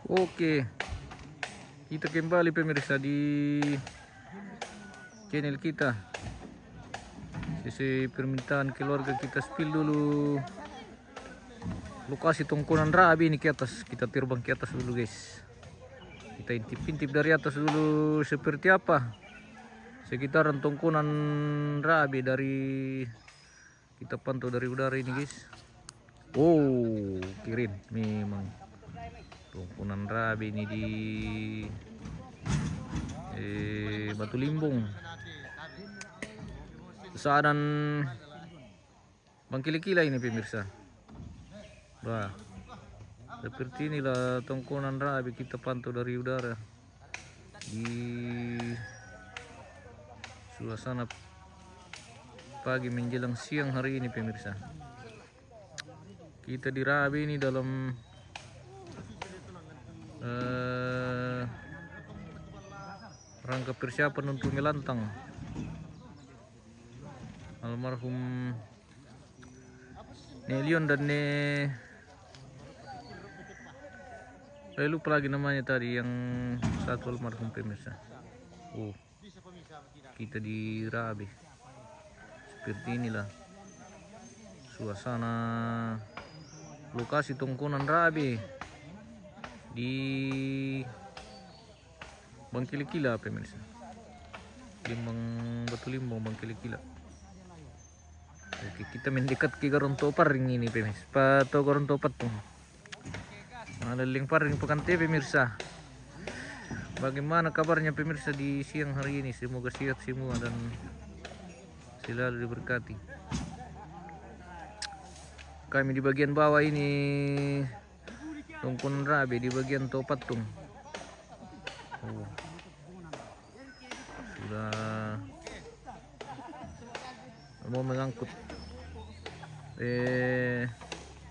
Oke, kita kembali pemirsa di channel kita. Sesuai permintaan keluarga, kita spill dulu lokasi tongkonan rabi ini ke atas. Kita terbang ke atas dulu guys. Kita intip-intip dari atas dulu seperti apa sekitaran tongkonan rabi dari kita pantau dari udara ini guys. Oh, keren memang tongkonan rabi ini di Batu Limbung, Sesadan Bang Kila-Kila ini pemirsa. Bah, seperti inilah tongkonan rabi kita pantau dari udara di suasana pagi menjelang siang hari ini pemirsa. Kita di rabi ini dalam rangka persiapan untuk melantang almarhum Nelion dan saya lupa lagi namanya tadi yang satu almarhum pemirsa. Oh, kita di rabi seperti inilah suasana lokasi tongkonan rabi di Bang Kila-Kila pemirsa. Batu Limbung Bang Kila-Kila. Oke, kita mendekat ke Garonto Paring ini pemirsa. Pato Garonto Patung. Malaling Paring Pekante pemirsa. Bagaimana kabarnya pemirsa di siang hari ini? Semoga sehat semua dan selalu diberkati. Kami di bagian bawah ini tongkonan rabi di bagian Topatung. Oh, sudah mau mengangkut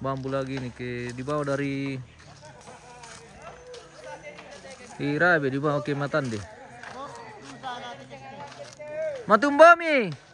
bambu lagi nih ke di bawah dari di rabi di bawah ke Matande. Matumbami.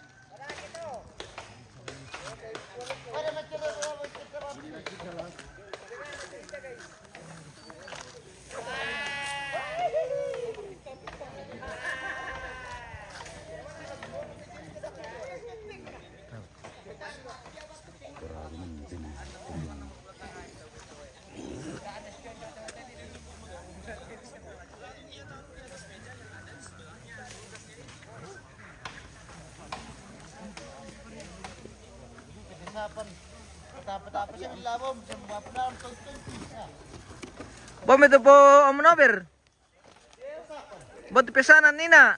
Bom itu po Omnober. Batu pesanan Nina.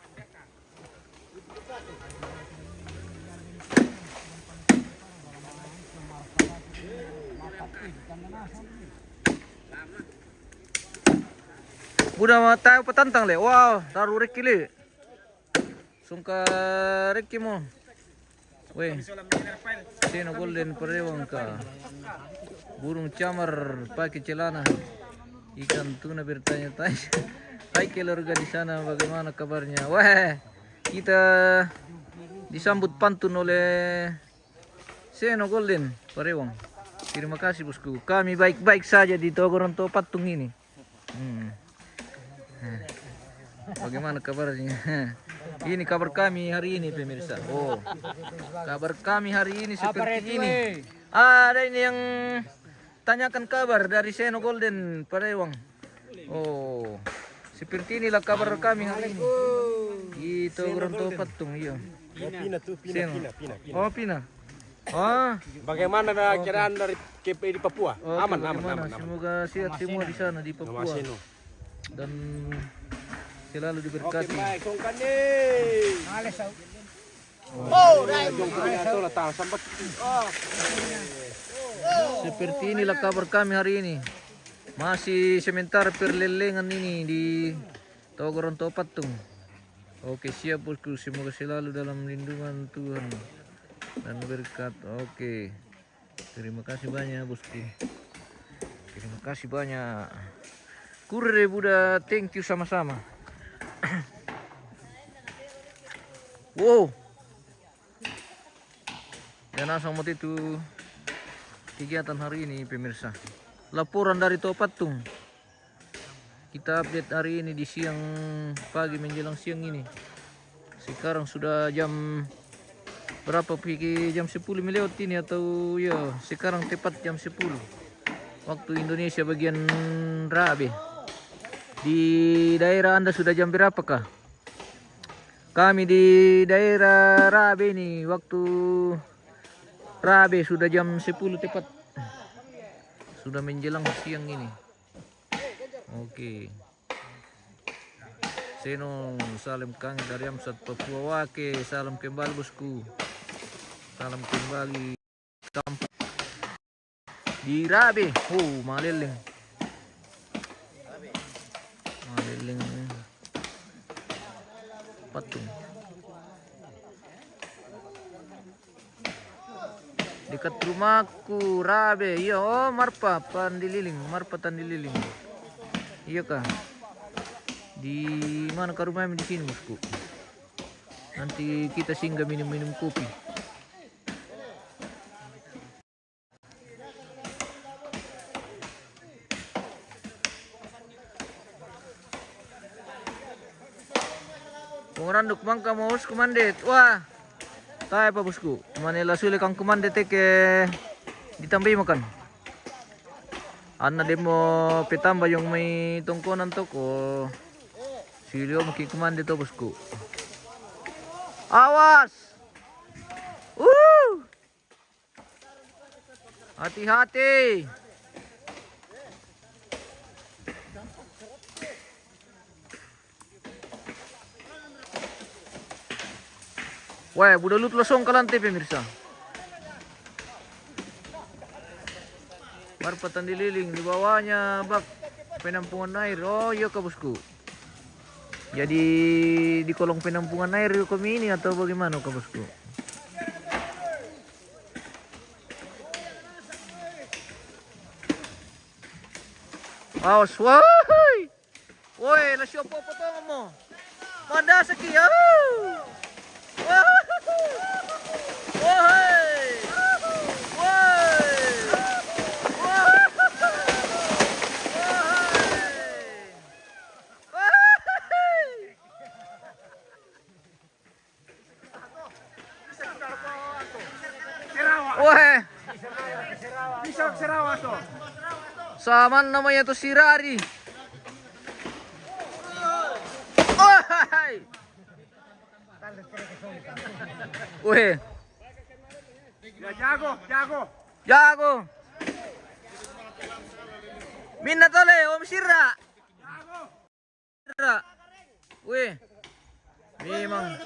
Budak tahu petantang le. Wow, taruh reki le. Sungka reki mo. Weh, sino golden perewang ka. Burung camar pakai celana. Ikan tuna bertanya-tanya. Hai keluarga di sana, bagaimana kabarnya? Wah, kita disambut pantun oleh Seno Golden Parewang. Terima kasih bosku. Kami baik-baik saja di Garonto Patung ini. Bagaimana kabarnya? Ini kabar kami hari ini pemirsa. Oh, kabar kami hari ini seperti ini. Ada ini yang tanyakan kabar dari Seno Golden Parewang. Oh, seperti inilah kabar kami hari ini. Itu Garonto Patung iya. Pina tuh, Pina. Oh, Pina. Ah, Bagaimana keadaan dari KPI di Papua? oh, Aman. Semoga sehat semua di sana di Papua. Dan selalu diberkati. Oke, baik, songkan nih. Oh, Seperti inilah kabar kami hari ini. Masih sementara perlelengan ini di Garonto Patung. Oke, siap bosku. Semoga selalu dalam lindungan Tuhan dan berkat. Oke, terima kasih banyak bosku. Terima kasih banyak. Kurre Buddha, thank you sama-sama. Wow. Dan langsung itu kegiatan hari ini pemirsa. Laporan dari Topatung. Kita update hari ini di siang pagi menjelang siang ini. Sekarang sudah jam berapa Piki? Jam 10 melewat ini atau ya sekarang tepat jam 10 waktu Indonesia bagian Rabe. Di daerah Anda sudah jam berapakah? Kami di daerah Rabe ini waktu Rabe sudah jam 10 tepat. Sudah menjelang siang ini. Oke. Seno salam kang dari Amsat Papua Wake. Salam kembali bosku. Salam kembali kampung di Rabe. Oh, maleleng. Maleleng patung. Dekat rumahku Rabe. Iya, oh Marpa Tandililing, Marpa Tandililing. Iya kah? Di mana ke rumahnya di sini bosku? Nanti kita singgah minum-minum kopi. Pengranduk mangka mau bosku mandet. Wah, tahu apa bosku? Manila sulit kang kumandet ke ditambahi makan. Anna demo petamba yung may tungkunan to ko. Silyo makikuman dito bosku. Awas! Hati-hati! Wah, budak lut losong ka lantai pemirsa. Marpa Tandililing di bawahnya bak penampungan air. Oh iya kak bosku. Jadi di kolong penampungan air kami ini atau bagaimana kak bosku? Awas, woi, woi, lasyo po potong mo. Manda sekian. Woi, Bisa Sarawak tuh. sama namanya tuh Sirari. Woi. Woi. Ya jago. Jago. Minna tole Om Sirra. Sirra. Wih. Memang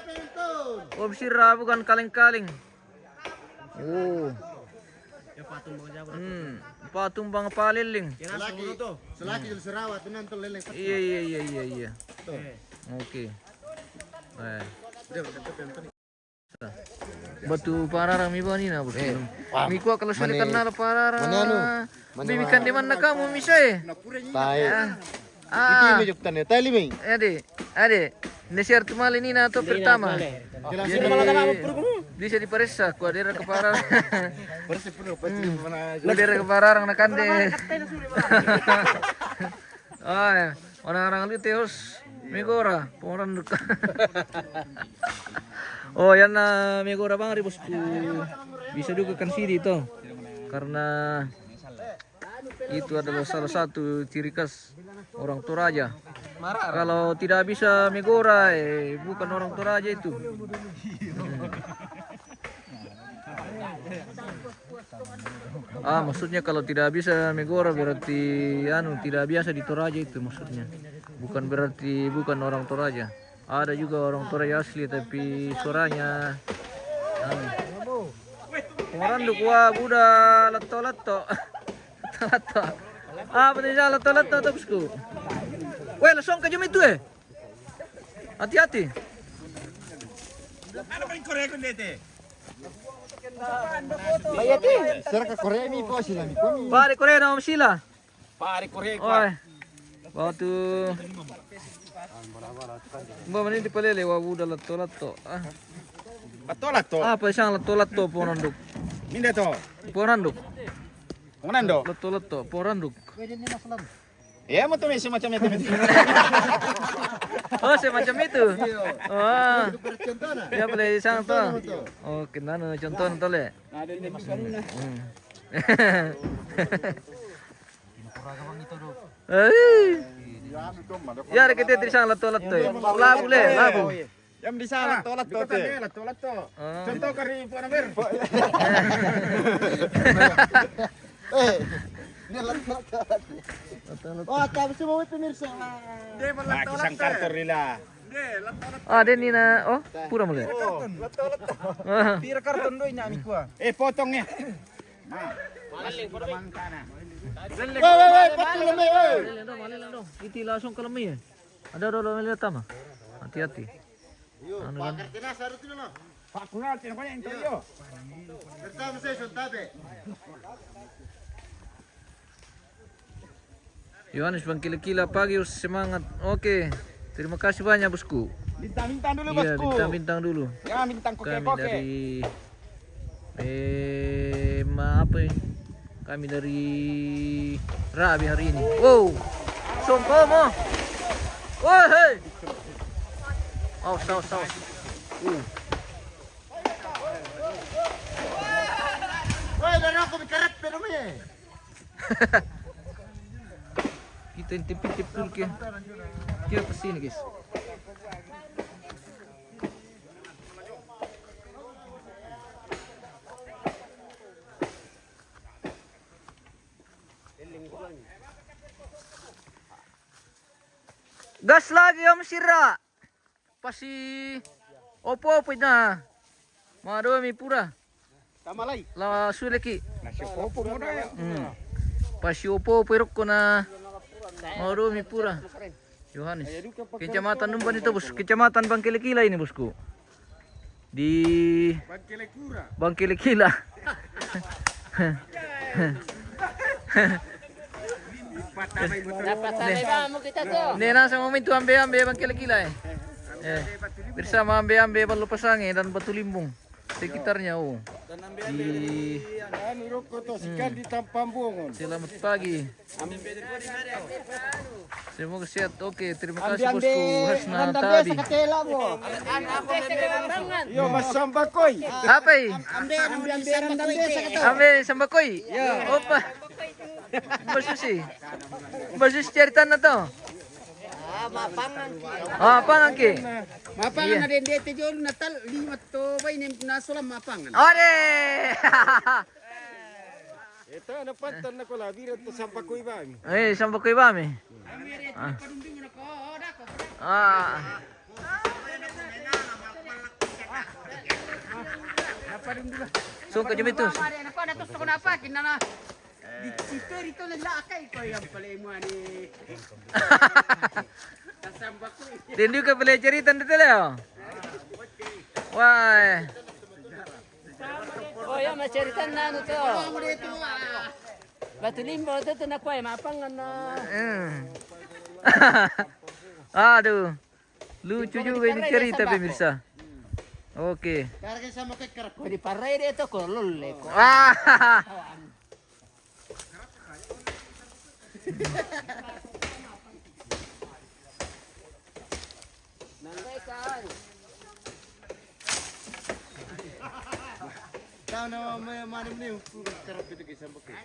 Om Sirra bukan kaleng-kaleng. Oh. Patung bang paliling. Selagi di Sarawak itu nonton leleng. Iya. Oke. Batu pararang mi bani na bos. Mi ko kalau sulit kenal pararang. Bibikan di mana kamu misai? Tayo. Itu yung medyo tanya. Tayo limay. Ade. Nesiar tumal ini na to pertama. Bisa diperiksa ku adera ke pararang. Persi puno pati mana. Adera ke pararang na kande. Ay, orang-orang itu teos Megora, pengoranduk. Oh, yan na Megora bang bosku. Bisa juga kan sini itu. Karena itu adalah salah satu ciri khas orang Toraja. Kalau tidak bisa Megora, bukan orang Toraja itu. Maksudnya kalau tidak bisa Megora berarti tidak biasa di Toraja itu maksudnya. Bukan berarti bukan orang Toraja. Ada juga orang Toraja asli tapi suaranya Pengoranduk wah budak lato-lato. Lato. Betul saja lato-lato tuh bosku. Weh, langsung ke jam itu Hati-hati. Ano ba yung Korea kung dito? Bayati. Sir ka Korea mi po sila mi po. Pare Korea na sila. Pare Korea ko. Oy. Waktu Mbak ini dipalele wa budak lato-lato. Patola to. Apa siyang lato-lato Pengoranduk? Minda to. Pengoranduk. Kung nando? Lato-lato Pengoranduk. Ya, mau tuh semacam itu. Oh, semacam itu. Oh. Ya boleh isang to. Oh, kinano contoh to le. Ada di masaruna. Ya, kita di sana lato-lato. Labu le, labu. Yang di sana tolat to. Tolat to. Contoh kari po na ber. Oh, tapos mo pemirsa. Kisang karton nila. Ah, den ni na. Oh, pura mo le. Pira karton doy na ami ko. Potongnya. Woi, pati lamay, woi. Malilando. Iti langsung ke lemih. Ada melihat tama. Hati-hati. Ano kan? Kartina, sarot nyo na. Pakunal, tinakanya interview. Pertama session, tabi. Yohanes Bang Kila-Kila pagi semangat. Oke. Terima kasih banyak bosku. Bintang-bintang dulu Iya, bosku. bintang-bintang dulu. Ya, bintang Kami koke-koke. dari apa ya? Kami dari Rabi hari ini. Wow. Songko mo. Woi, hey. Awas. Woi, dari ako may karap pero may. Kita intip-intip dulu ke. Kita ke sini, guys. Gas lagi Om Sira. Pasi opo na. Madami pura. Tamalay. La suleki. Nasyopo mo na yun. Pasi opo ko na. Madami pura. Yohanes. Kecamatan Numban itu bos. Kecamatan Bangkilikila ini bosku. Di Pagkilikura. Bangkilikila. Patamay mo to. Mo kita tuh. Hindi nasa momento ambe-ambe Bangkilikila eh. Bersama ambe-ambe Balupasangin dan Batu Limbung. Sekitarnya oh. Di Ano ko to, sikat di Tampambungon. Selamat pagi. Semoga sehat. Oke, terima kasih bosku Hasna tadi. Katela mo. Yo, masamba koy. Apa ini? Ambe sambakoy. Opa. Basus cerita na to. Mapangan ki. Mapangan na din dito jol natal limat to bay nim na sulam mapangan. Ore! Ito, napantan na ko la, birat to sampa koy ba? Sambakoy ba mi? Ah. Sungka jam itu. Ako na to na pa kinana. Di situ rito naglakay ko yang pala mo ani. Kasamba ko. Rindu ka pala cerita dito leo. Wah. Oh ya maceritan na no to. Mo dito Batu limbo to na ko mapangan na. Aduh. Lucu juga ini cerita pemirsa. Oke. Karagay sa makay karap. Ko di paray dito ko lulle ko. Wah. Nanday kan. Tao na may manim na yung karap ito kay sa makay.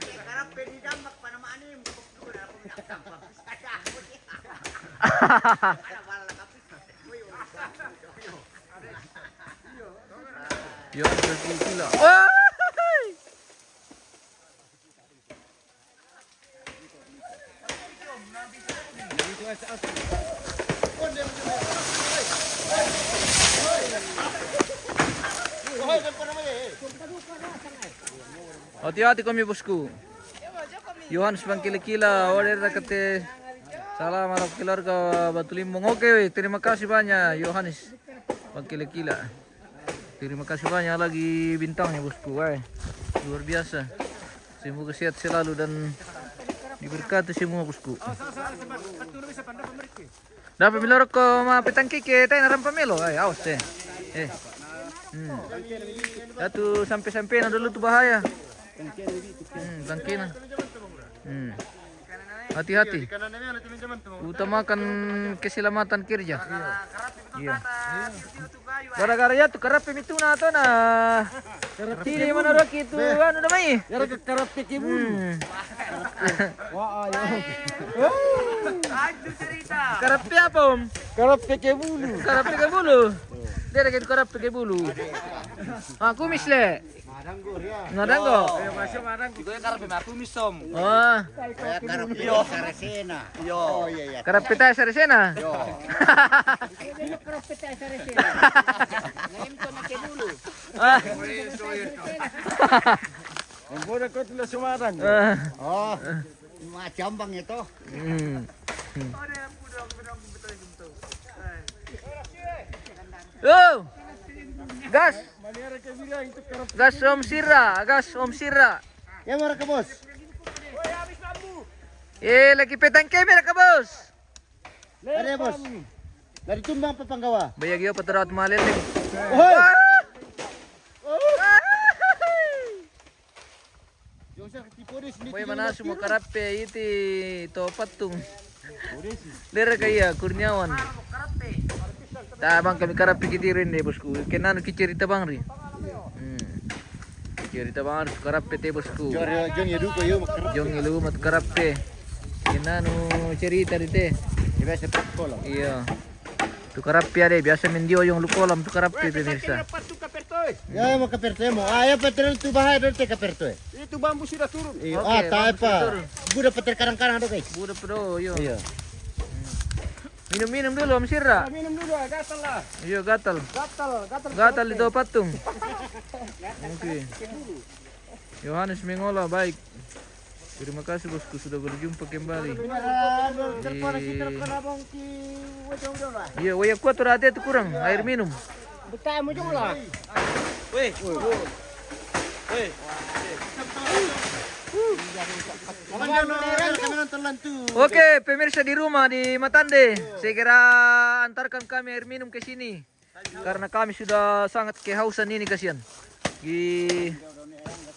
Yo, gila. Wah. Hati-hati kami bosku. Yohanes Bang Kila-Kila, order kate. Salam ala keluarga Batu Limbung. Oke, terima kasih banyak Yohanes Bang Kila-Kila. Terima kasih banyak lagi bintangnya bosku. Luar biasa. Semoga sehat selalu dan diberkati semua bosku. Dapat milor ko mapitang kike tayo naran pamelo. Awas deh. Satu sampai na dulu tuh bahaya. Bangkina. Hati-hati. Kanan na teman-teman tuh. Utamakan keselamatan kerja. Iya. Gara-gara ya tuh karap itu na to na. Sini mana ro kitu anu namanya? Yara karap ke bulu. Wah, ayo. Karap apa om? Karap ke bulu. Karap ke bulu. Dia lagi karap ke bulu. Aku misle. Nadanggo. Oh. Karap pita sa resena. Kerap kita sare-sare. Ngayon ko na kay dulo. Ang bola ko tula sumarang. Oh, mga jambang itu. Oh. Gas. Manera ke bilang itu karap. Gas Om Sira, gas Om Sira. Ya mara ka boss. Lagi petang kamera ka bos. Ada bos. Dari tumbang papanggawa. Bayag yo patrawat maliling. Hoy. Yung sa tiporis ni. Boy mana semua karape iti to patung. Lera kaya Kurniawan. Tabang kami karape kitirin deh bosku. Kenan kicerita bang ri. Cerita bang ri karape te bosku. Jong yedu ko yo makar. Jong ilu mat karape. Kenanu cerita dite. Iba sa pagkolam. Iya. Tu karape ada biasa mendio yung lukolam tu karape pemirsa. Pasu kapertoy. Ya mo kaperte mo. Aya patren tu bahay do te kaperte. Itu bambu sudah turun. Iyo, Oke, tayo bambu pa. turun. Buda pater karang-karang do guys. Budak pedo yo. Iya. Minum-minum dulu Om Sira. Minum dulu, gatal lah. Iya gatal. Gatal. Gatal di patung. Oke. Yohanes Mengola baik. Terima kasih bosku sudah berjumpa kembali. Telepon abang ki wajong do lah. Iya, waya kuat tuh rate tuh kurang air minum. Betah mo jong lah. Kami nonton lantu. Oke, pemirsa di rumah di Matande, segera antarkan kami air minum ke sini. Karena kami sudah sangat kehausan ini kasihan. Di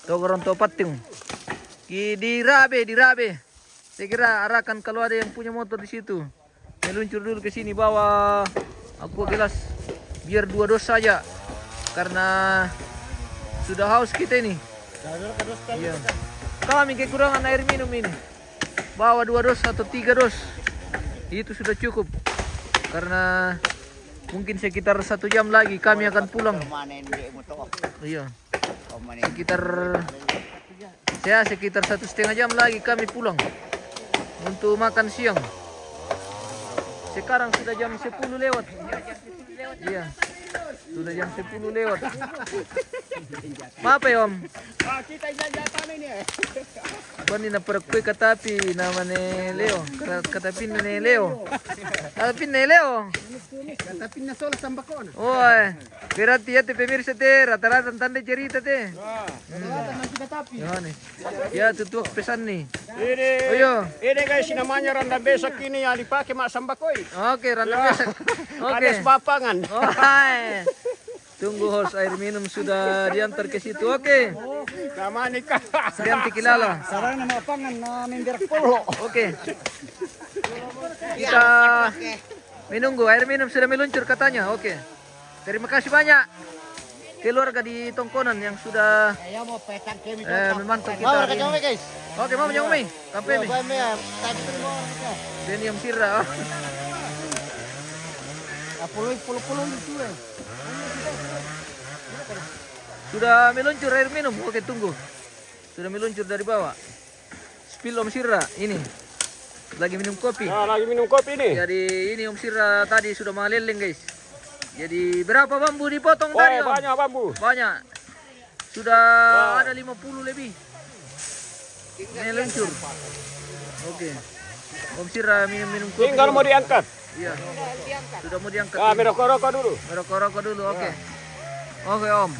Togoronto Patung. Di Rabe. Segera arahkan kalau ada yang punya motor di situ. Meluncur dulu ke sini bawa aku gelas biar 2 dos saja. Karena sudah haus kita ini. Iya. Kami kekurangan air minum ini. Bawa 2 dos atau 3 dos. Itu sudah cukup. Karena mungkin sekitar 1 jam lagi kami akan pulang. Iya. Sekitar 1,5 jam lagi kami pulang untuk makan siang. Sekarang sudah jam 10 lewat. Iya. Sudah jam 10 lewat. Maaf ya Om. Kita jajatan ini. Bani na perakui katapi namanya Leo. Katapin na Leo. Katapin na Leo. Tapi na sola sambako na. Oi, berarti ya te pemirsa te rata-rata tanda cerita te. Yohanes. Ya tutup pesan nih. Ini guys namanya randa besak ini yang dipakai mak sambakoy. Oke, random besak. Oke. Ada sepapangan. Oh, hai. Tunggu host air minum sudah diantar ke situ. Oke. Kamani ka. Diantar kilala. Sarang nama pangan na member polo. Oke. Kita menunggu air minum sudah meluncur katanya. Oke. Terima kasih banyak keluarga di Tongkonan yang sudah Ayo mau petang kami. memantau kita. Mau hari ka ini. guys. Oke, mau nyong mi. Kampe mi. Kami ya. Tadi mo ka. Denny Om Sira. Puluh itu eh. Sudah meluncur air minum. Oke, tunggu. Sudah meluncur dari bawah. Spill Om Sira ini. Lagi minum kopi. Nah, lagi minum kopi nih. Jadi ini Om Sira tadi sudah meleleng, guys. Jadi berapa bambu dipotong tadi, Om? Banyak bambu. Banyak. Sudah ada 50 lebih. Meluncur. Oke. Om Sira minum kopi. Tinggal mau diangkat. Iya. Sudah mau diangkat. Ah, merokok dulu. Merokok dulu, oke. Oke, Om.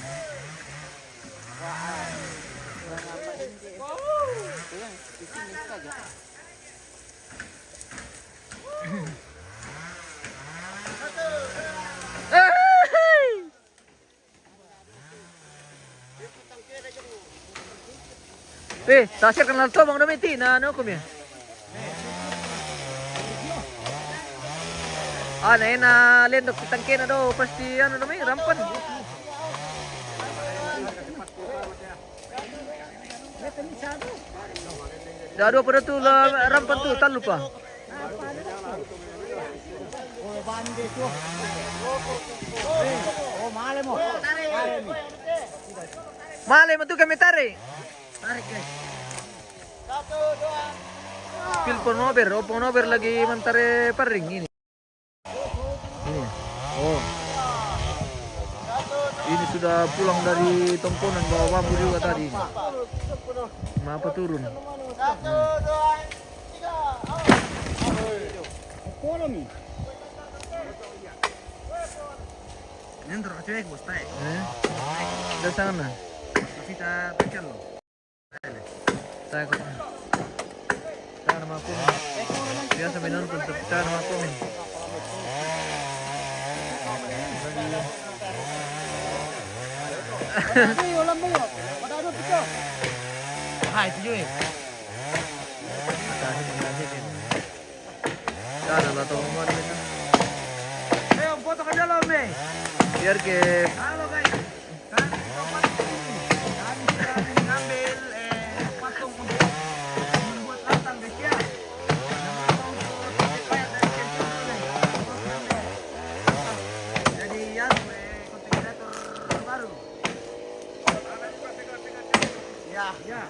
Tasir kenal to bang Domiti na ano ko mi. na lendok si tangke na daw pasti ano namanya rampan. Dado pada tu lah rampan tu tak lupa. Male mo tu kami tarik. Tarik guys. Pil ponober lagi mentare paring ini. Ini. Oh. Ini sudah pulang dari tongkonan bawa bambu juga tadi. Apa turun? 1, 2, 3. Ini terus cuek bos tay. Dari sana. Kita pecel loh. Saya ke sana nama aku. Biasa minum pun sana nama aku. Hai itu cuek. Sana lah tahu mana itu. Ayo foto ke dalam nih. Biar ke Halo guys. Kami sedang ngambil patung untuk membuat latang guys ya. Jadi ya konten kreator baru. Ya.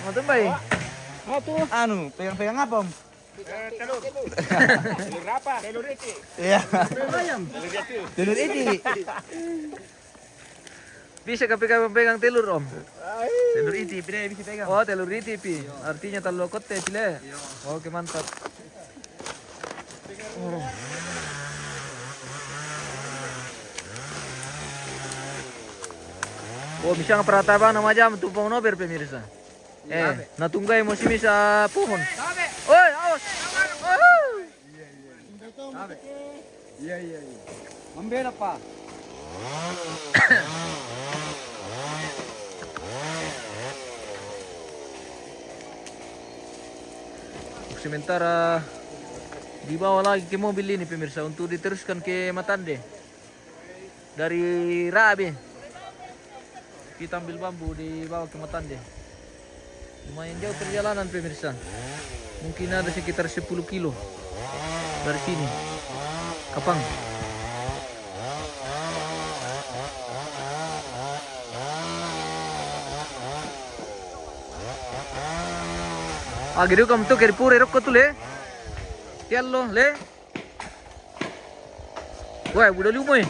mau tumbay. Anu, pegang-pegang apa, Om? Telur. Telur apa? Telur iti. Iya. Ayam. Telur ini. Bisa ka pegang telur om. Telur ini, bisa pegang. Oh telur iti pi. Artinya telur kote pile. Oke mantap. Oh bisa prataba nama jam tumpang nober pemirsa. Natunggay mo si sa pohon. Oi, awas. Iya. Membela apa? Sementara dibawa lagi ke mobil ini pemirsa untuk diteruskan ke Matande dari Rabe. Kita ambil bambu dibawa ke Matande. Lumayan jauh perjalanan pemirsa. Mungkin ada sekitar 10 kilo dari sini. Kapang. Agak kamu tuh kiri pura rokok tuh le. Tialo le. Wah, udah lumoy.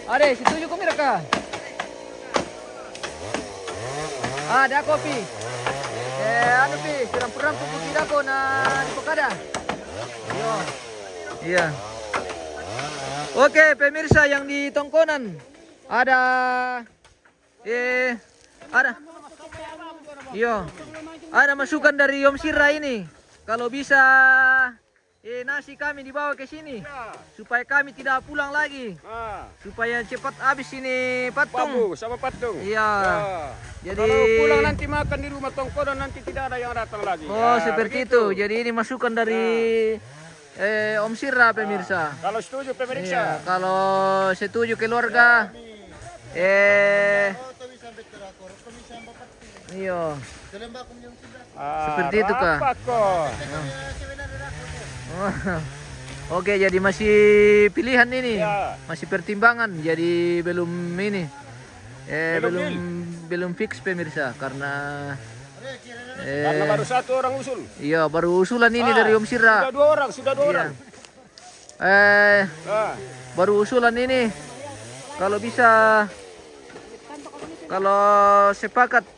Ade, setuju kok Miraka? Ada kopi. Anu pi, rampung-rampung kita ko na di Pekada. Iya. Oke, pemirsa yang di Tongkonan ada ada. Iya. Ada masukan dari Om Sira ini. Kalau bisa nasi kami dibawa ke sini supaya kami tidak pulang lagi. Supaya cepat habis ini patung. Bambu sama patung. Iya. Jadi kalau pulang nanti makan di rumah Tongkonan nanti tidak ada yang datang lagi. Oh, seperti itu. Jadi ini masukan dari Om Sira pemirsa. Kalau setuju pemirsa. Iya, kalau setuju keluarga iya. Seperti itu kah? Oke, jadi masih pilihan ini, masih pertimbangan, jadi belum ini, belum fix pemirsa karena baru satu orang usul. Iya, baru usulan ini dari Om Sira. Sudah dua orang. Baru usulan ini, kalau bisa, kalau sepakat,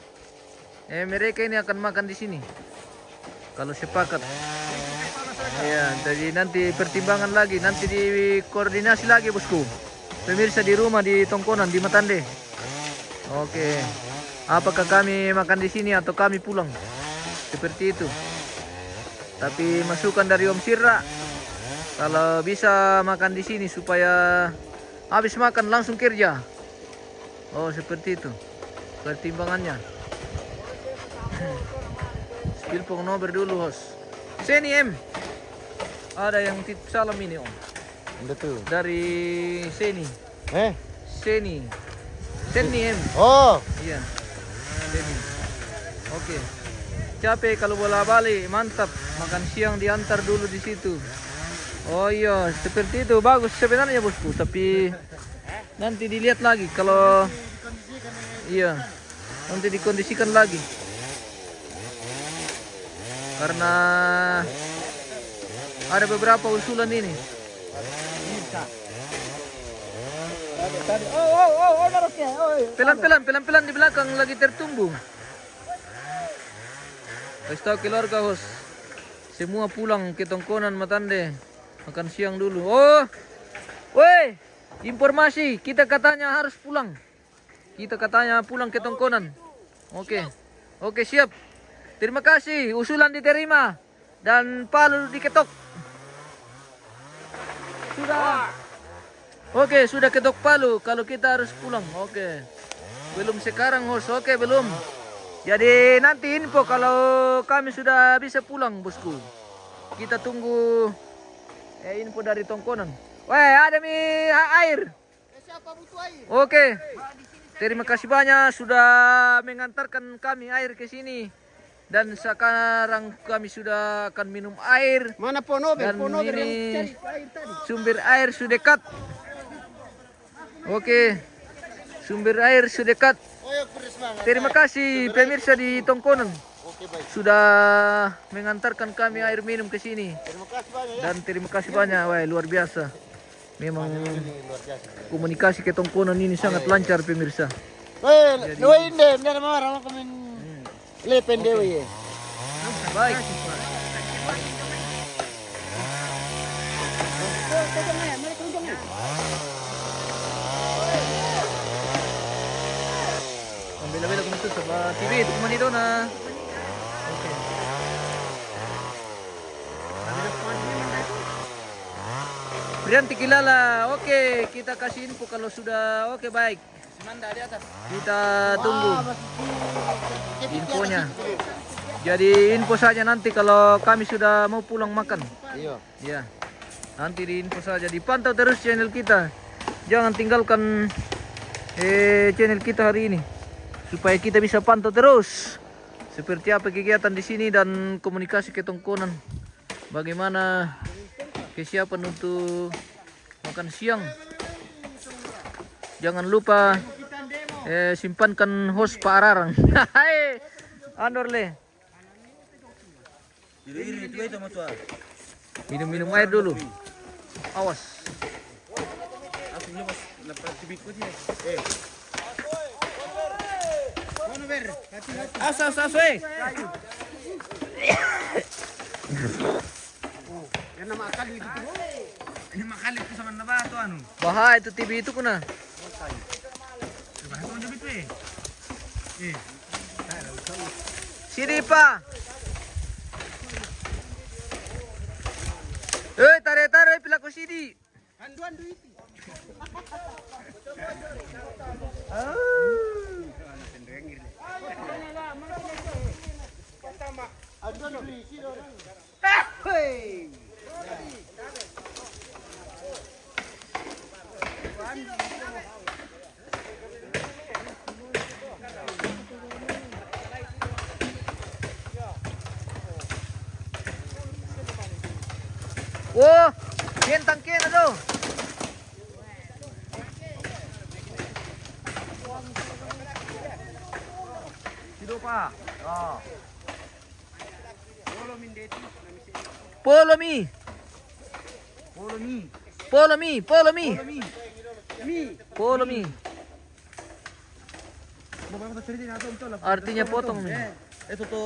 mereka ini akan makan di sini. Kalau sepakat. Ya, jadi nanti pertimbangan lagi, nanti dikoordinasi lagi bosku. Pemirsa di rumah di Tongkonan di Matande. Oke. Apakah kami makan di sini atau kami pulang? Seperti itu. Tapi masukan dari Om Sirra. Kalau bisa makan di sini supaya habis makan langsung kerja. Oh, seperti itu pertimbangannya. Spilpong nomor dulu, host. Seni M. Ada yang titip salam ini, Om. Betul. Dari Seni. Seni M. Oh. Iya. Seni. Oke. Capek kalau bola balik, mantap. Makan siang diantar dulu di situ. Oh iya, seperti itu bagus sebenarnya bosku. Tapi nanti dilihat lagi kalau iya, nanti dikondisikan lagi. Karena ada beberapa usulan ini. Pelan-pelan di belakang lagi tertumbuh. Kasih tahu keluarga, host. Semua pulang ke tongkonan Matande. Makan siang dulu. Oh, woi, informasi kita katanya harus pulang. Kita katanya pulang ke tongkonan. Oke, siap. Terima kasih, usulan diterima dan palu diketok. Sudah. Oke, sudah ketok palu kalau kita harus pulang. Oke. Belum sekarang, host. Oke, belum. Jadi nanti info kalau kami sudah bisa pulang, bosku. Kita tunggu info dari tongkonan. Weh, ada air. Siapa butuh air? Oke. Terima kasih banyak sudah mengantarkan kami air ke sini. Dan sekarang kami sudah akan minum air. Mana Ponober? Dan Ponober yang ini cari air tadi. sumber air sudah dekat. Oke. Sumber air sudah dekat. Terima kasih pemirsa di tongkonan. Sudah mengantarkan kami air minum ke sini. Dan terima kasih banyak. Wah, luar biasa. Memang komunikasi ke tongkonan ini sangat lancar pemirsa. Baik. Bela-bela kung ito sa TV, ito kuman ito na. Okay. Brianti kilala. Oke, kita kasih info kalau sudah oke, baik. Kita tunggu infonya. Jadi info saja nanti kalau kami sudah mau pulang makan. Iya. Nanti di info saja. Dipantau terus channel kita. Jangan tinggalkan channel kita hari ini. Supaya kita bisa pantau terus seperti apa kegiatan di sini dan komunikasi ke tongkonan. Bagaimana kesiapan untuk makan siang. Jangan lupa simpankan host Pak Ararang. Hai, Andorle. Minum-minum air dulu. Awas. Asas, Yan na makakali dito. Ini makalit ko sa manabato ano. Baha itu TV itu kuna. Bahasa mo dito eh. Sini pa. Tare pila ko sini. Andu itu. Oh, bentang kena do. Sido pa. Oh. Follow me. Artinya potong nih. Ito to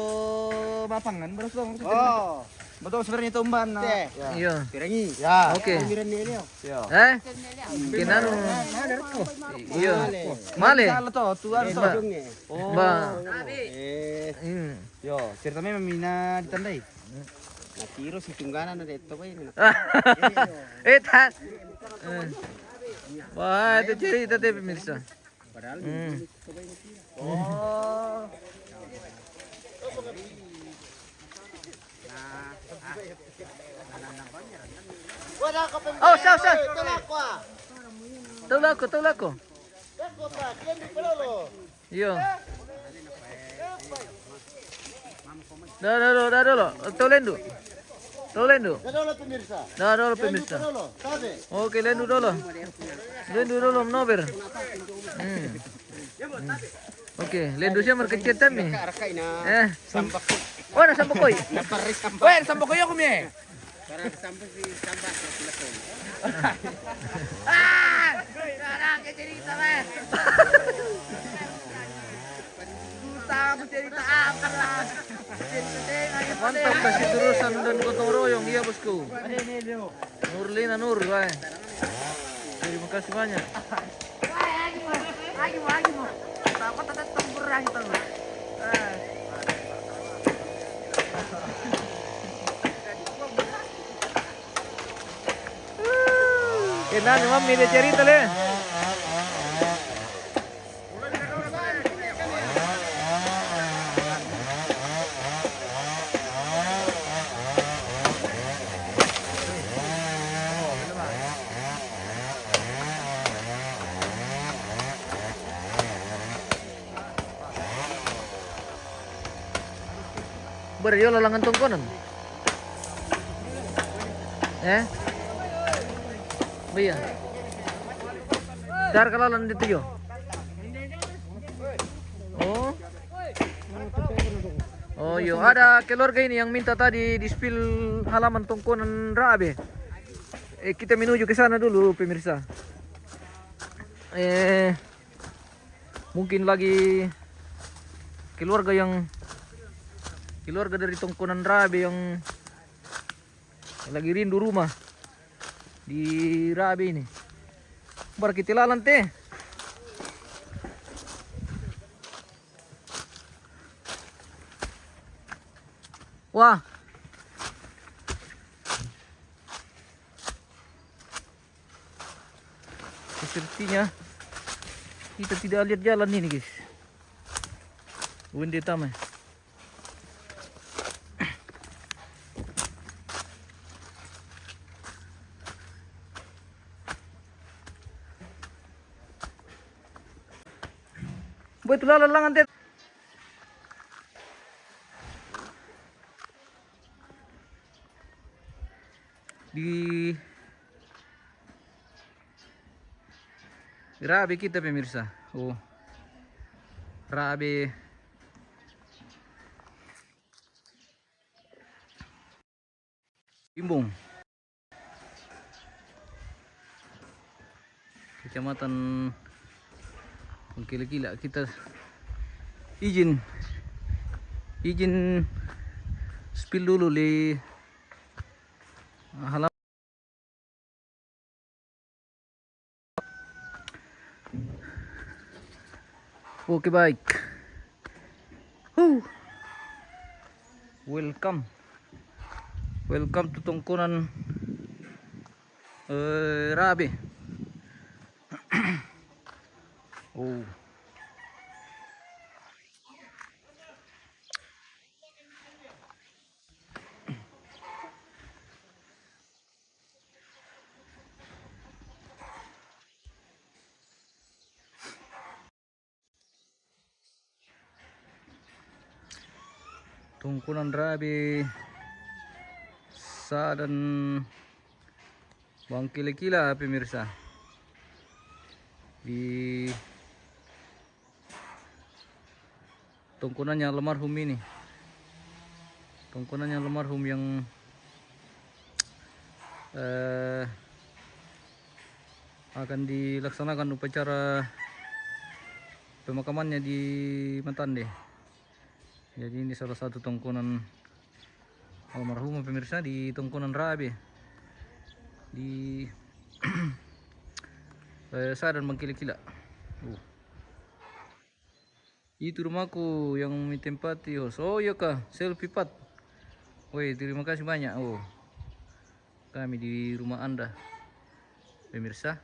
mapangan baru sudah. Oh. Betul sebenarnya itu umban na. Iya. Pirangi. Ya. Oke. Miran nila. Kinano. Iya. Male. Sala to, tuan to. Ba. Yo, ceritanya memina ditandai. Natiro si tungganan na dito ba yun? Tan. Wah, itu cerita teh pemirsa. Oh. Wala ka pa. Oh, siya. Tulako ah. Tulako. Tulako pa. Kiyan di pelolo. Iyo. Dah dulu. Lendu. Dadolo pemirsa. Dah dulu Kiyan di pemirsa. pelolo. Sabi. Oke, lendu dulu. Nober. Oke, lendu siya markecet tami. Karakay na sambak. Oh, na sambakoy. Napari sambak. Weh, sampai koyo kami. Para sambak si sambak. Mantap kasih terusan dan gotong royong, iya bosku. Nurlina Nur, wah. Terima kasih banyak. Lagi mo. Dapat ada tempurang itu. Kenan, mami dia cerita le. Berayo lalangan tongkonan. Iya. Dar kalalan dito yo. Oh. Oh, yo ada keluarga ini yang minta tadi di spill halaman tongkonan Rabe. Kita menuju ke sana dulu pemirsa. Mungkin lagi keluarga dari tongkonan Rabe yang lagi rindu rumah di Rabe ini. Barkitilalan teh. Wah. Sepertinya kita tidak lihat jalan ini, guys. Windy tamai. Buat lalangan teh. Di Rabe kita pemirsa. Oh. Rabe. Bimbung. Kecamatan Gila-gila kita izin spill dulu di halaman. Oke baik. Welcome to tongkonan Rabe. Oh. Tongkonan Rabe Sa dan Bang Kila-Kila pemirsa. Di tongkonannya almarhum ini. Tongkonannya almarhum yang akan dilaksanakan upacara pemakamannya di Matande. Jadi ini salah satu tongkonan almarhum pemirsa di tongkonan Rabe di Sa dan Bang Kila-Kila. Itu rumahku yang ditempati host. Oh iya kah, selfie pat. Woi, terima kasih banyak. Oh, kami di rumah Anda, pemirsa,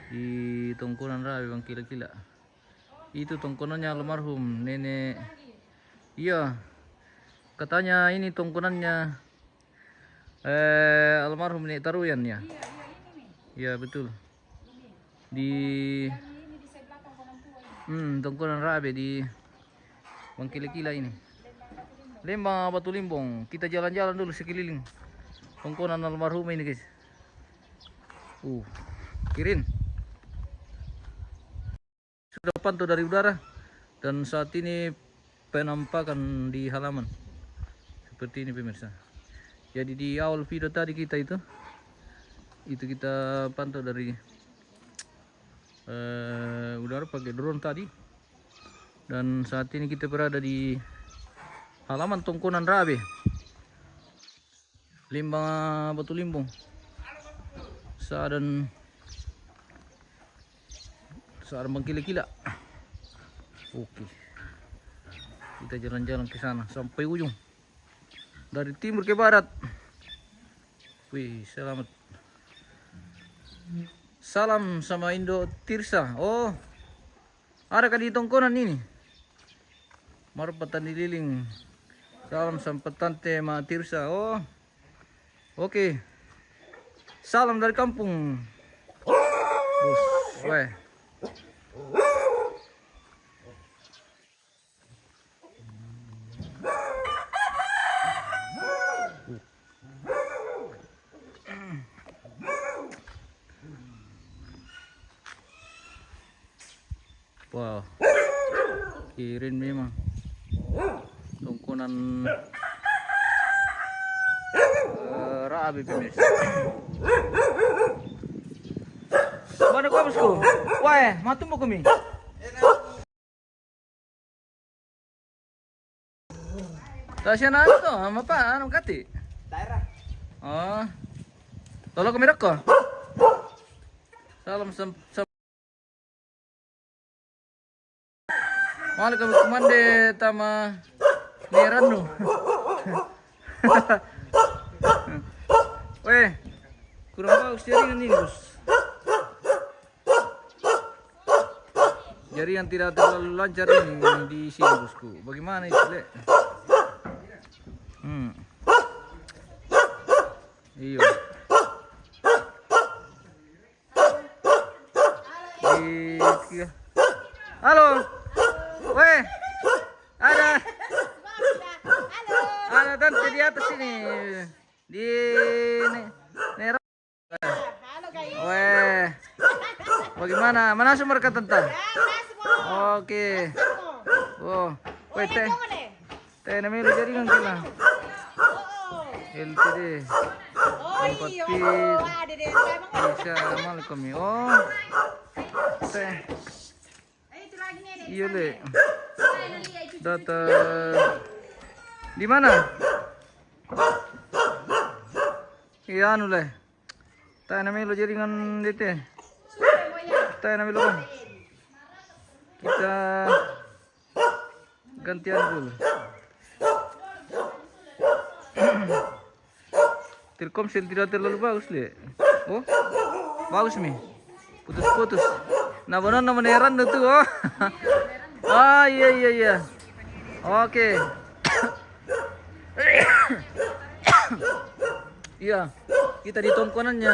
di tongkonan Rabi Bang Kila-Kila. Itu tongkonannya almarhum nenek. Iya, katanya ini tongkonannya almarhum nenek Taruyan ya. Iya betul. Di tongkonan Rabi di Bang Kila-Kila ini. Lembang Batu Limbong. Kita jalan-jalan dulu sekeliling tongkonan almarhum ini, guys. Kirin. Sudah pantau dari udara dan saat ini penampakan di halaman seperti ini, pemirsa. Jadi di awal video tadi kita itu kita pantau dari udara pakai drone tadi, dan saat ini kita berada di halaman tongkonan Rabe, Limbang Batu Limbong, Saadan Bang Kila-Kila. Oke, kita jalan-jalan ke sana sampai ujung, dari timur ke barat. Wih, selamat. Salam sama Indo Tirsa. Oh, ada kan di tongkonan ini? Marpatan dililing. Salam sama Tante Ma Tirsa. Oh, oke. Salam dari kampung. Bos, weh. Wow, Kirin memang tongkonan Rabi, pemirsa. Mana kau bosku? Wah, matum mo kami. Tasya na ito, mapa, anong kati? Daerah. Oh, tolong kami ko. Salam sam. Mahal kami kumande tama meran no. Weh, kurang bagus jaringan ini, bos. Jaringan tidak terlalu lancar ini di sini, bosku. Bagaimana itu, Le? Iya. Halo. Weh, ada tante di atas ini, di Nera. Weh, bagaimana? Mana sumber kata tante? Oke. Oh, weh teh namanya jaringan kita. LTD. Tempat bisa mal kami. Oh, teh. Iya, Le. Data di mana? Iya, anu, Le. Tayo namin lo jaringan dito. Tayo namin lo. Kita gantian dulu. Telkomsel tidak terlalu bagus, Le. Oh, bagus nih. Putus-putus. Nah, benar nama neran tuh. Oh. Ah, iya. Oke. Iya, kita di tongkonannya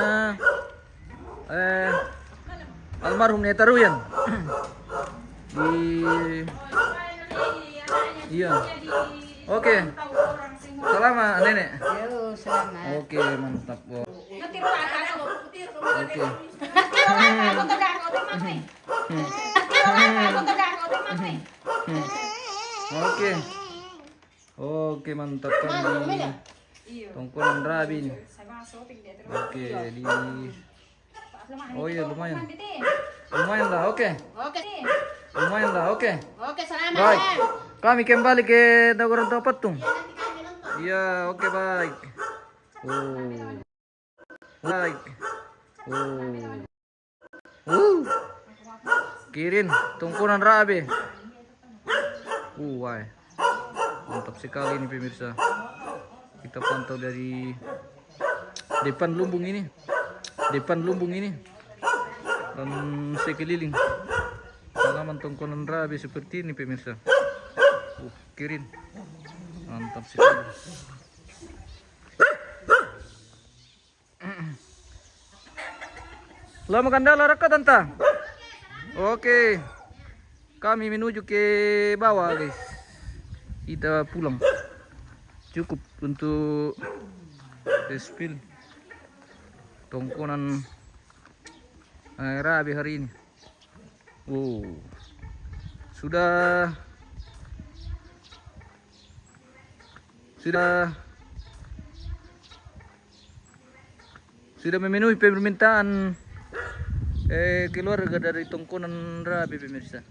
almarhum Nenek Taruyan. Iya. Oke. Selamat, Nenek. Selamat. Oke, mantap. Oh. Oke. Oke, mantap kan di tongkonan Rabin. Oke, di oh iya lumayan lah. Oke. Lumayan lah. Oke, Selamat. baik. Kami kembali ke Daguran Patung. Iya, oke, baik. Baik. Kirin tongkonan Rabe. Wah. Mantap sekali ini pemirsa. Kita pantau dari depan lumbung ini. Dan sekeliling halaman tongkonan rabi seperti ini pemirsa. Kirin. Mantap sekali. Lama kandala raka tanta. Oke. Kami menuju ke bawah guys. Kita pulang. Cukup untuk spill tongkonan rabi hari ini. Sudah memenuhi permintaan keluarga dari tongkonan rabi pemirsa.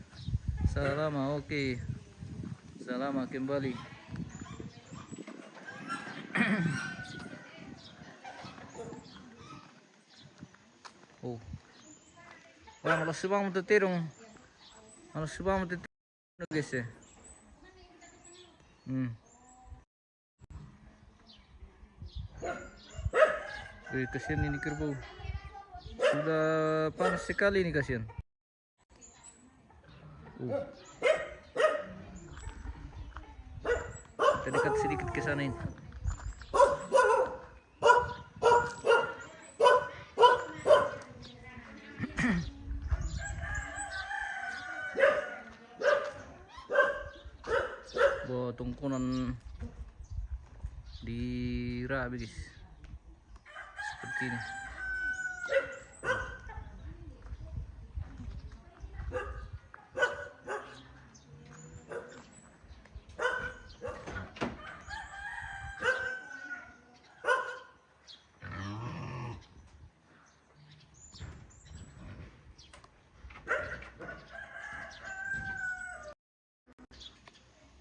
Salama, oke. Salama kembali. Wah, malas subang matatirong. Guys ya. Kasihan ini kerbau. Sudah panas sekali ini kasihan. Kita dekat sedikit ke sana ini. Tongkonan di rabi guys. Seperti ini.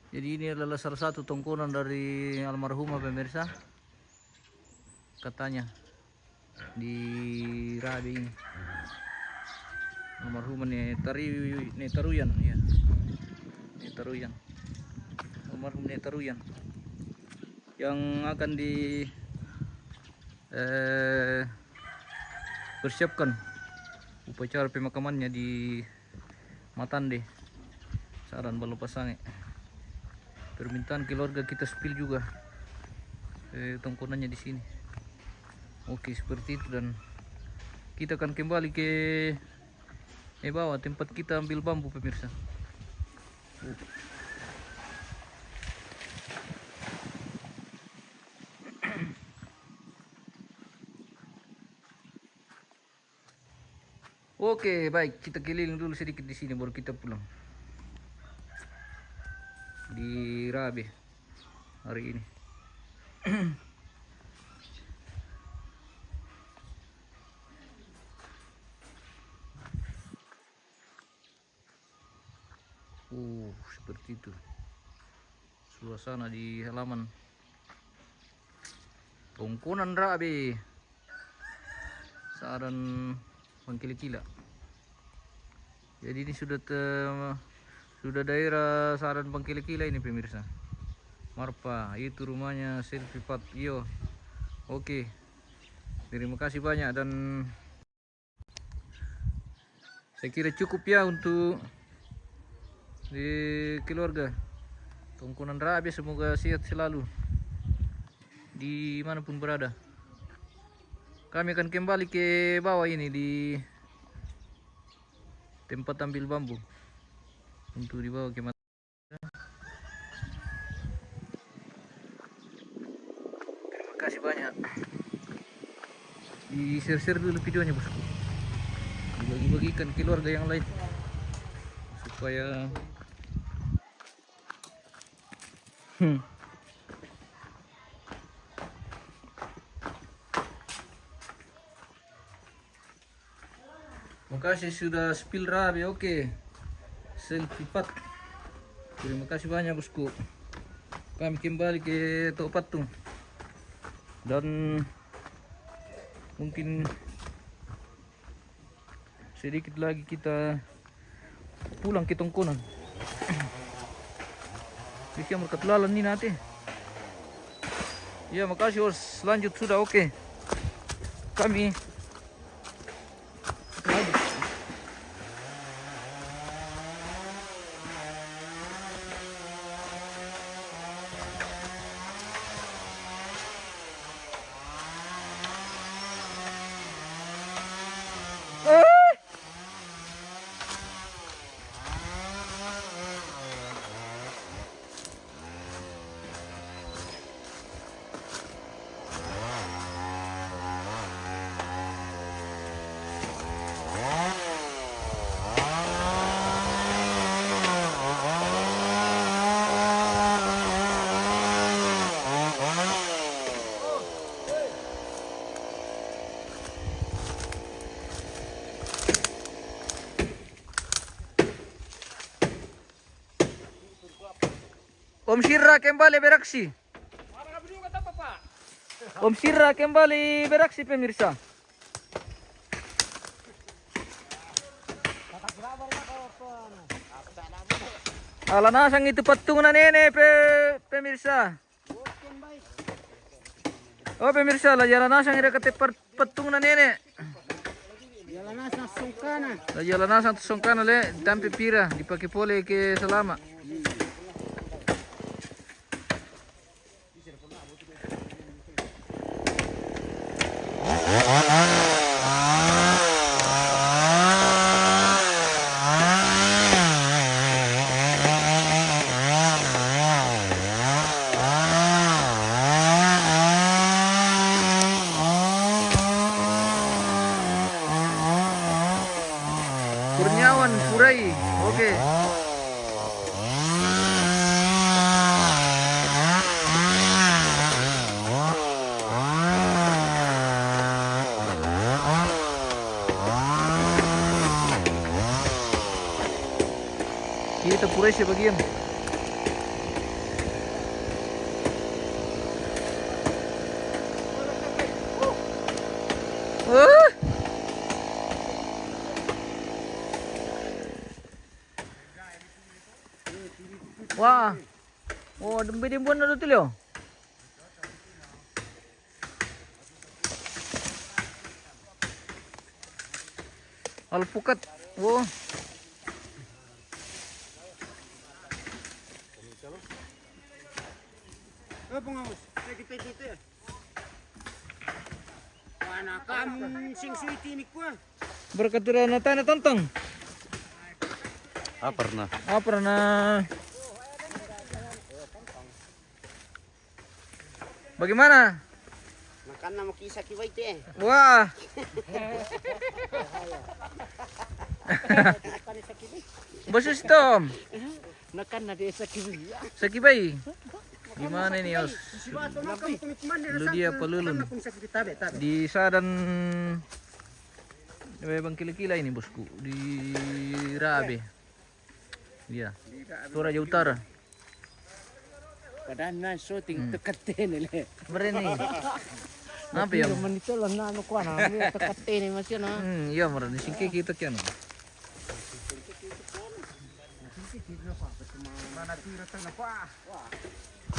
Jadi ini adalah salah satu tongkonan dari almarhumah pemirsa. Katanya di rabi ini. Almarhumah Netaruyan ya. Netaruyan. Almarhum Netaruyan. Yang akan di persiapkan upacara pemakamannya di Matande. Saran Balopasange. Permintaan keluarga kita spill juga tongkonannya di sini. Oke, seperti itu, dan kita akan kembali ke bawah tempat kita ambil bambu pemirsa. Oke, baik, kita keliling dulu sedikit di sini baru kita pulang. Di rabi hari ini. Seperti itu suasana di halaman tongkonan rabi Saran Pangkili-Kila. Jadi ini sudah daerah Saran Pangkili-Kila ini pemirsa. Marpa, itu rumahnya Selfie Pat. Iyo. Oke. Terima kasih banyak, dan saya kira cukup ya untuk di keluarga tongkonan rabi. Semoga sehat selalu dimanapun berada. Kami akan kembali ke bawah ini di tempat ambil bambu untuk dibawa ke mata. Terima kasih banyak. Di share dulu videonya bosku, dibagi-bagikan keluarga yang lain supaya Makasih sudah spill rabi. Oke. Selfie Pat. Terima kasih banyak bosku. Kami kembali ke Topat tuh. Dan mungkin sedikit lagi kita pulang ke tongkonan. Bikin berketulalan nih nanti. Ya makasih Os, lanjut sudah oke. Kami Om Shira kembali beraksi. Om Shira kembali beraksi pemirsa. Ala nasang itu patung na nene pemirsa. Oh pemirsa lah jalan nasang ira kate patung na nene. Jalan nasa sungkana. La jalan nasang songkana le dampi pira dipakai pole ke selama. Kurniawan Purai. Oke. Kita Purai sebagian. Wah. Oh, dembe-dembuan na dito lyo. Alpukat. Oh. Pengawas, pwede ito eh. Wana ka, sing suiti ni ko. Berkatira na tayo na tontong. Pernah. Pernah. Bagaimana? Makan na makisa kiwa ito eh. Wah. Basus Tom. Nakan na di sa kiwa. Sakibay. Gimana ini Os? Lu dia pelulun. Di sadan Bang kila-kila ini bosku. Di Rabe. Dia. Toraja Utara. Kadang na shooting tekate nile. Berani. Apa ya? Manito lang na ano ko na. Tekate ni mas yun ha. Iya marani singke kita kyan.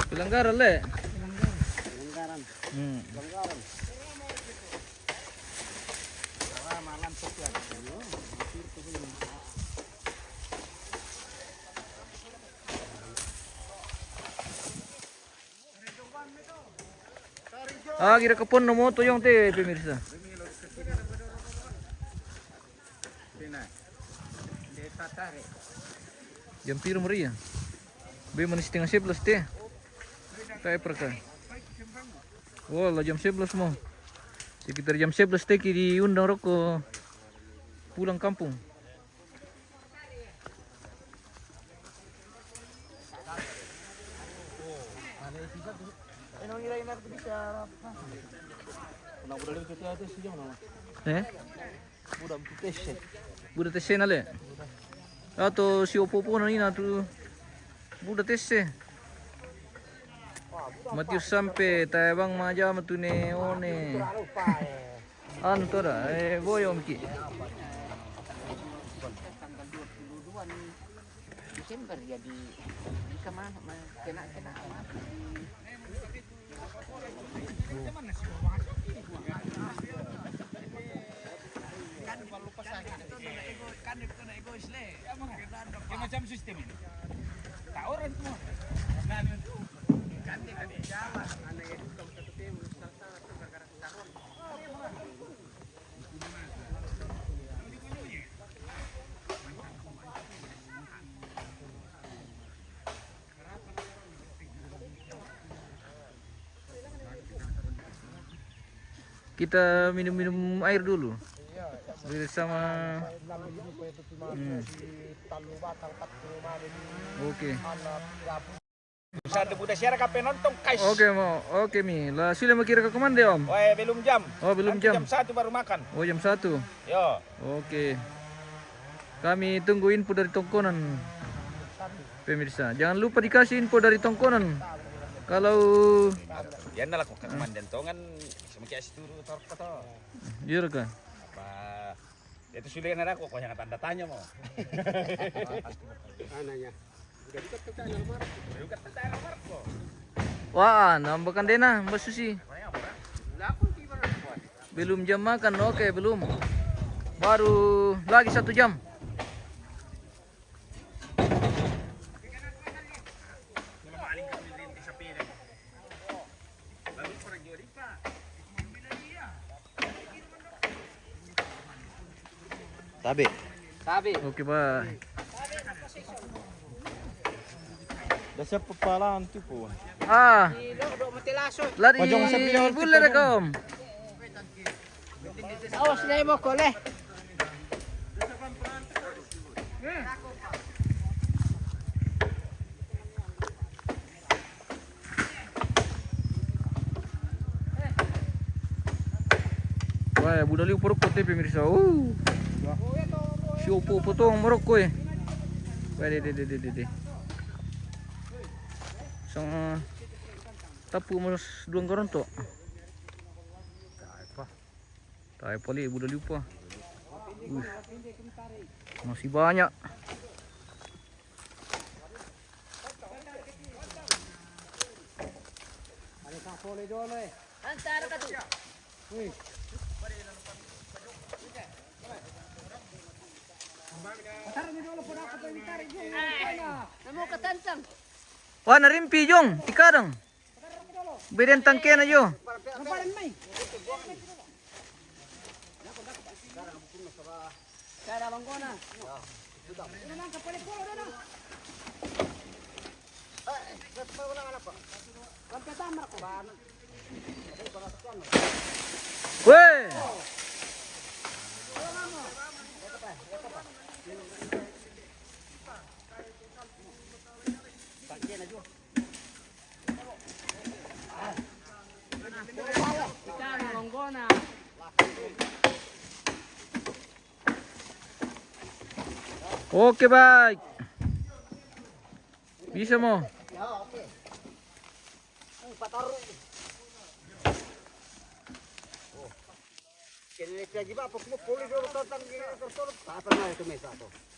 Pelanggaran le. Pelanggaran. Pelanggaran. Kira kepon no moto yung te pemirsa. Jam piro Maria. Be manis setengah 11 teh. Kayak perka. Wala jam 11 mo. Sekitar jam 11 teh diundang rokok pulang kampung. Buda tesse nale. Atau si opo-opo na nina tu buda tesse. Matius sampai tayabang maja matune one. Anu tora boyong ki. Desember jadi kemana? Kena. Macam sistem ini. Tak orang semua. Kita minum air dulu bersama. Oke. Sa budak siara kape nonton guys. Oke mi. Lah sila makira ke kemana Om? Woi, belum jam. Oh, belum Nanti jam. Jam 1 baru makan. Oh, jam 1. Yo. Oke. Kami tunggu info dari Tongkonan. Pemirsa, jangan lupa dikasih info dari Tongkonan. Kalau Ya lah kok komandan tongan sama kias turu tor to. iya kah? Apa itu sudah nara kok yang tanda tanya mau. Ananya. Udah dekat ke sana nomor. Dekat ke sana nomor kok. Wah, nambahkan Dena, Mbak Susi. Belum jam makan, oke belum. Baru lagi 1 jam. Tabi. Oke, bye. Dah siapa papalaan tu po. Ah, Dok matilaso. lari Pojong sa pinahol, bulan na kom. Awas na mo ko le. Wah, budak liu porok kote pemirsa. Siapa potong morok ko eh. Wah, de. Sang tapu mas duang garonto. Tai pali budak liu pa. Masih banyak. Antara ka tu. Namo ka tantang. Wah, narimpi jong, tikadang. Beden tangke na jo. Cara bangkona. Weh. Cara bangkona. Oke, baik. Bisa mo.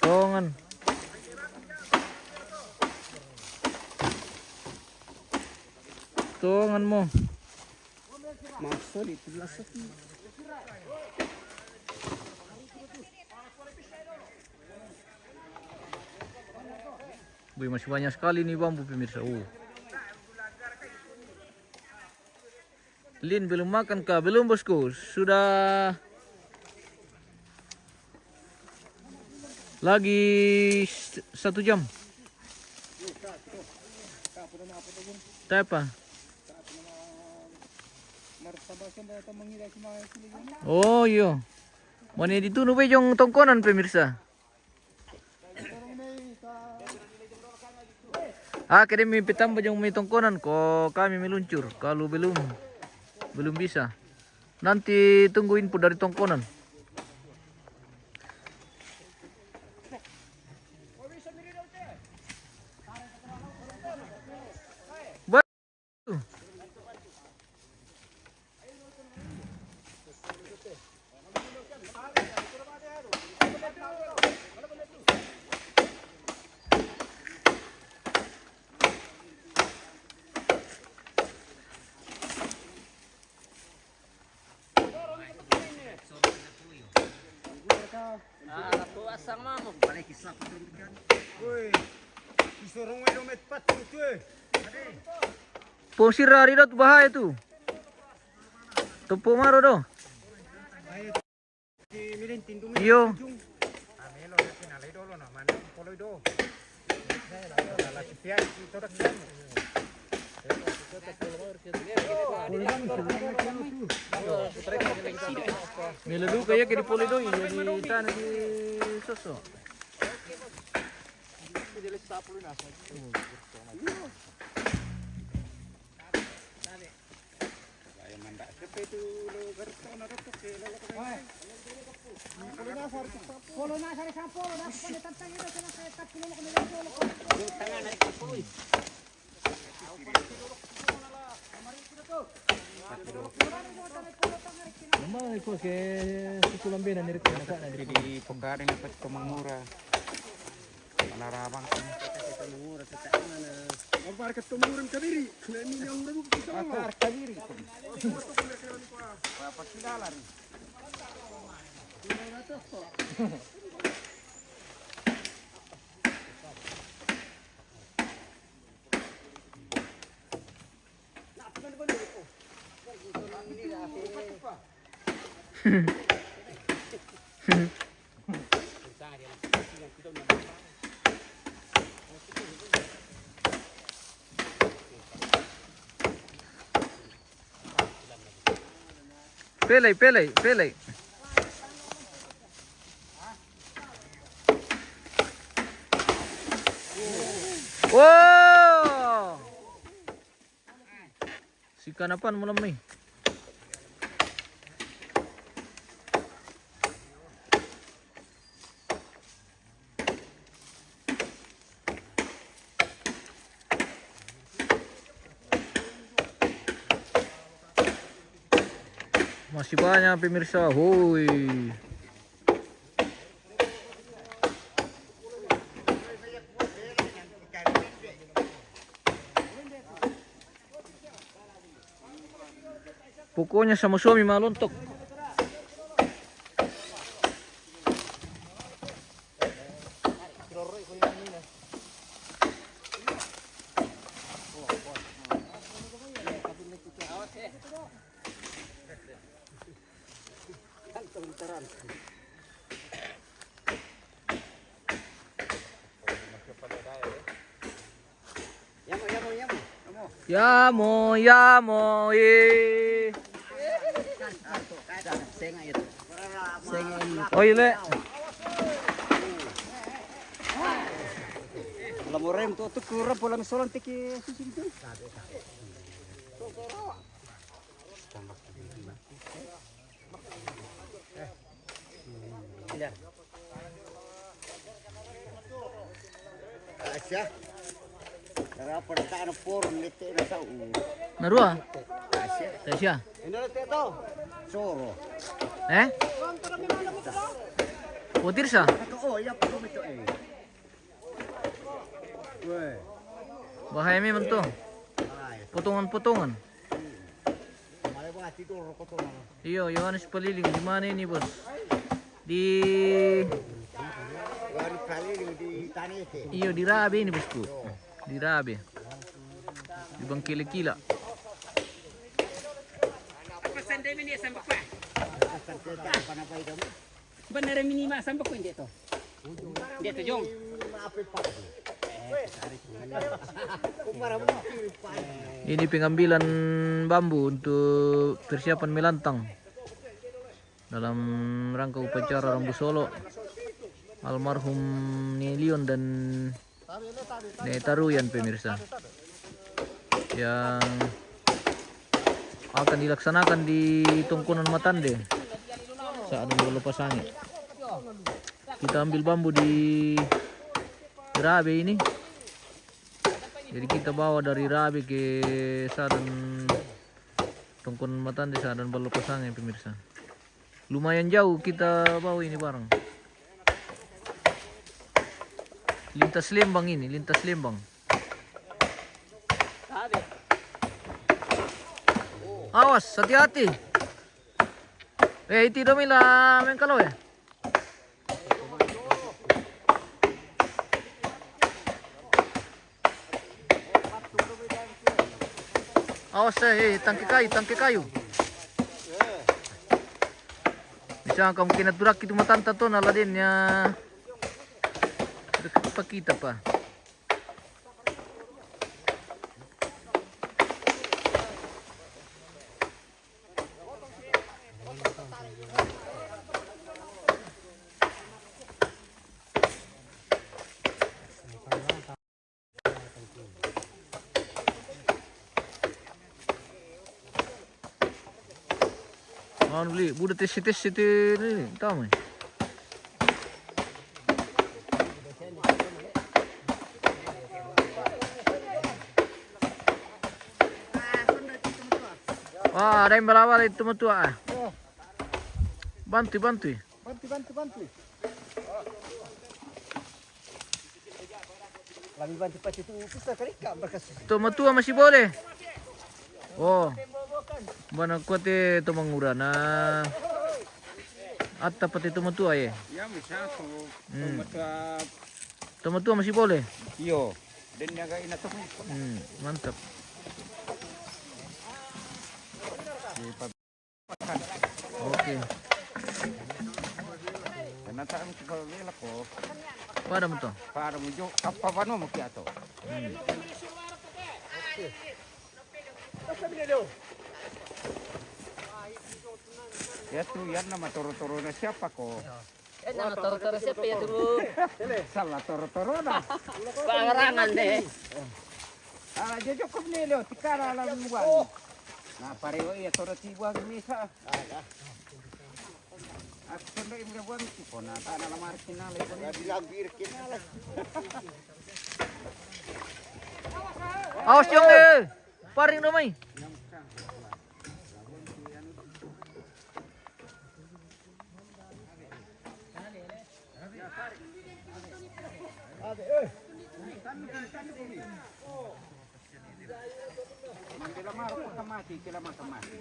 Tongan. Tongan mo. Wih, masih banyak sekali nih bambu pemirsa. Lin belum makan kah? Belum bosku. Sudah lagi 1 jam. Tak apa. Oh iya. Mana ditunu pe jong Tongkonan pemirsa. Kami petambah jong may Tongkonan ko kami meluncur. Kalau belum bisa. Nanti tunggu info dari Tongkonan. Posirari dot bahaya tuh. Tepuk maro do. Iyo. Miladu kayak di polido di tanah di soso. Mamma che susulan bene ni rekna ka na Di pegawai dapat kemangura. Manarabang. Kabar ketemuran kabiri. Ini yang udah kita mau. Kabiri. Apa kidalan? Pelay. Wow. Si kanapan mo lamay. Masih banyak pemirsa, hui. Pokoknya sama suami maluntok. Yamo, Oh iya le. Lamorem tu kurang pola misolan tiki. Asia. Cara pertaan forum lete na tao. Narua? Asia. Tasya. Ini lete to. Soro. Putir siya? Oh, iya perlu itu eh. Weh. Bahaya memang tuh. Potongan-potongan. Malay ba tidur ko to. Iyo, Yohanes Paliling. Di mana ini bos? Di... Baru kali di tanah itu. Iyo, di Rabe ini bosku. Di Rabe. Di Bangkila-Kila. Pasandai mini sampai kuat. Apa apa itu? Benar minima sampai kuat dia tu. Dia tu jom. Ini pengambilan bambu untuk persiapan melantang dalam rangka upacara Rambu Solo almarhum Nelion dan Netaruyan pemirsa yang akan dilaksanakan di Tungkunan Matande saat melepas angin. Kita ambil bambu di Rabe ini. Jadi kita bawa dari Rabe ke Sadan Tungkunan Matande, Sadan Balopasang ya pemirsa. Lumayan jauh kita bawa ini barang. Lintas Lembang ini, lintas Lembang. Awas, hati-hati. Itu dong lah main kalau ya. Awas tangke kayu. Bisa kamu kena turak itu matanta to naladin ya. Dekat pa kita pa. Ano beli, budak tes ini, tahu mai. Wah, ada yang balawal itu tua. Bantu. Bantu. Kami bantu pasti itu bisa kerika berkas. Tua masih boleh. Oh. Bana kuate to mangurana. Atta pati tua ya. Ya bisa tuh. Tua masih boleh. Iyo. Dan jaga ina tuh. Mantap. Oke. Karena tak mesti kalau lelak kok. Pada mo to. Para mo jo apa pano mo kaya to. Ya tuh yan na matoro-toro na siapa ko. Nama toro-toro siapa ya dulu? Salah toro-toro na. Pangerangan deh. Ah, jojo ko nilo, tikara lang buwan. Na pareho iya toro tibuang misa. Aku sudah imga buang tipo na tanah lamar kinala ko ni. Dilabir kinala. Awas yung paring namay. Mandela maro ko kamati, kila makamati.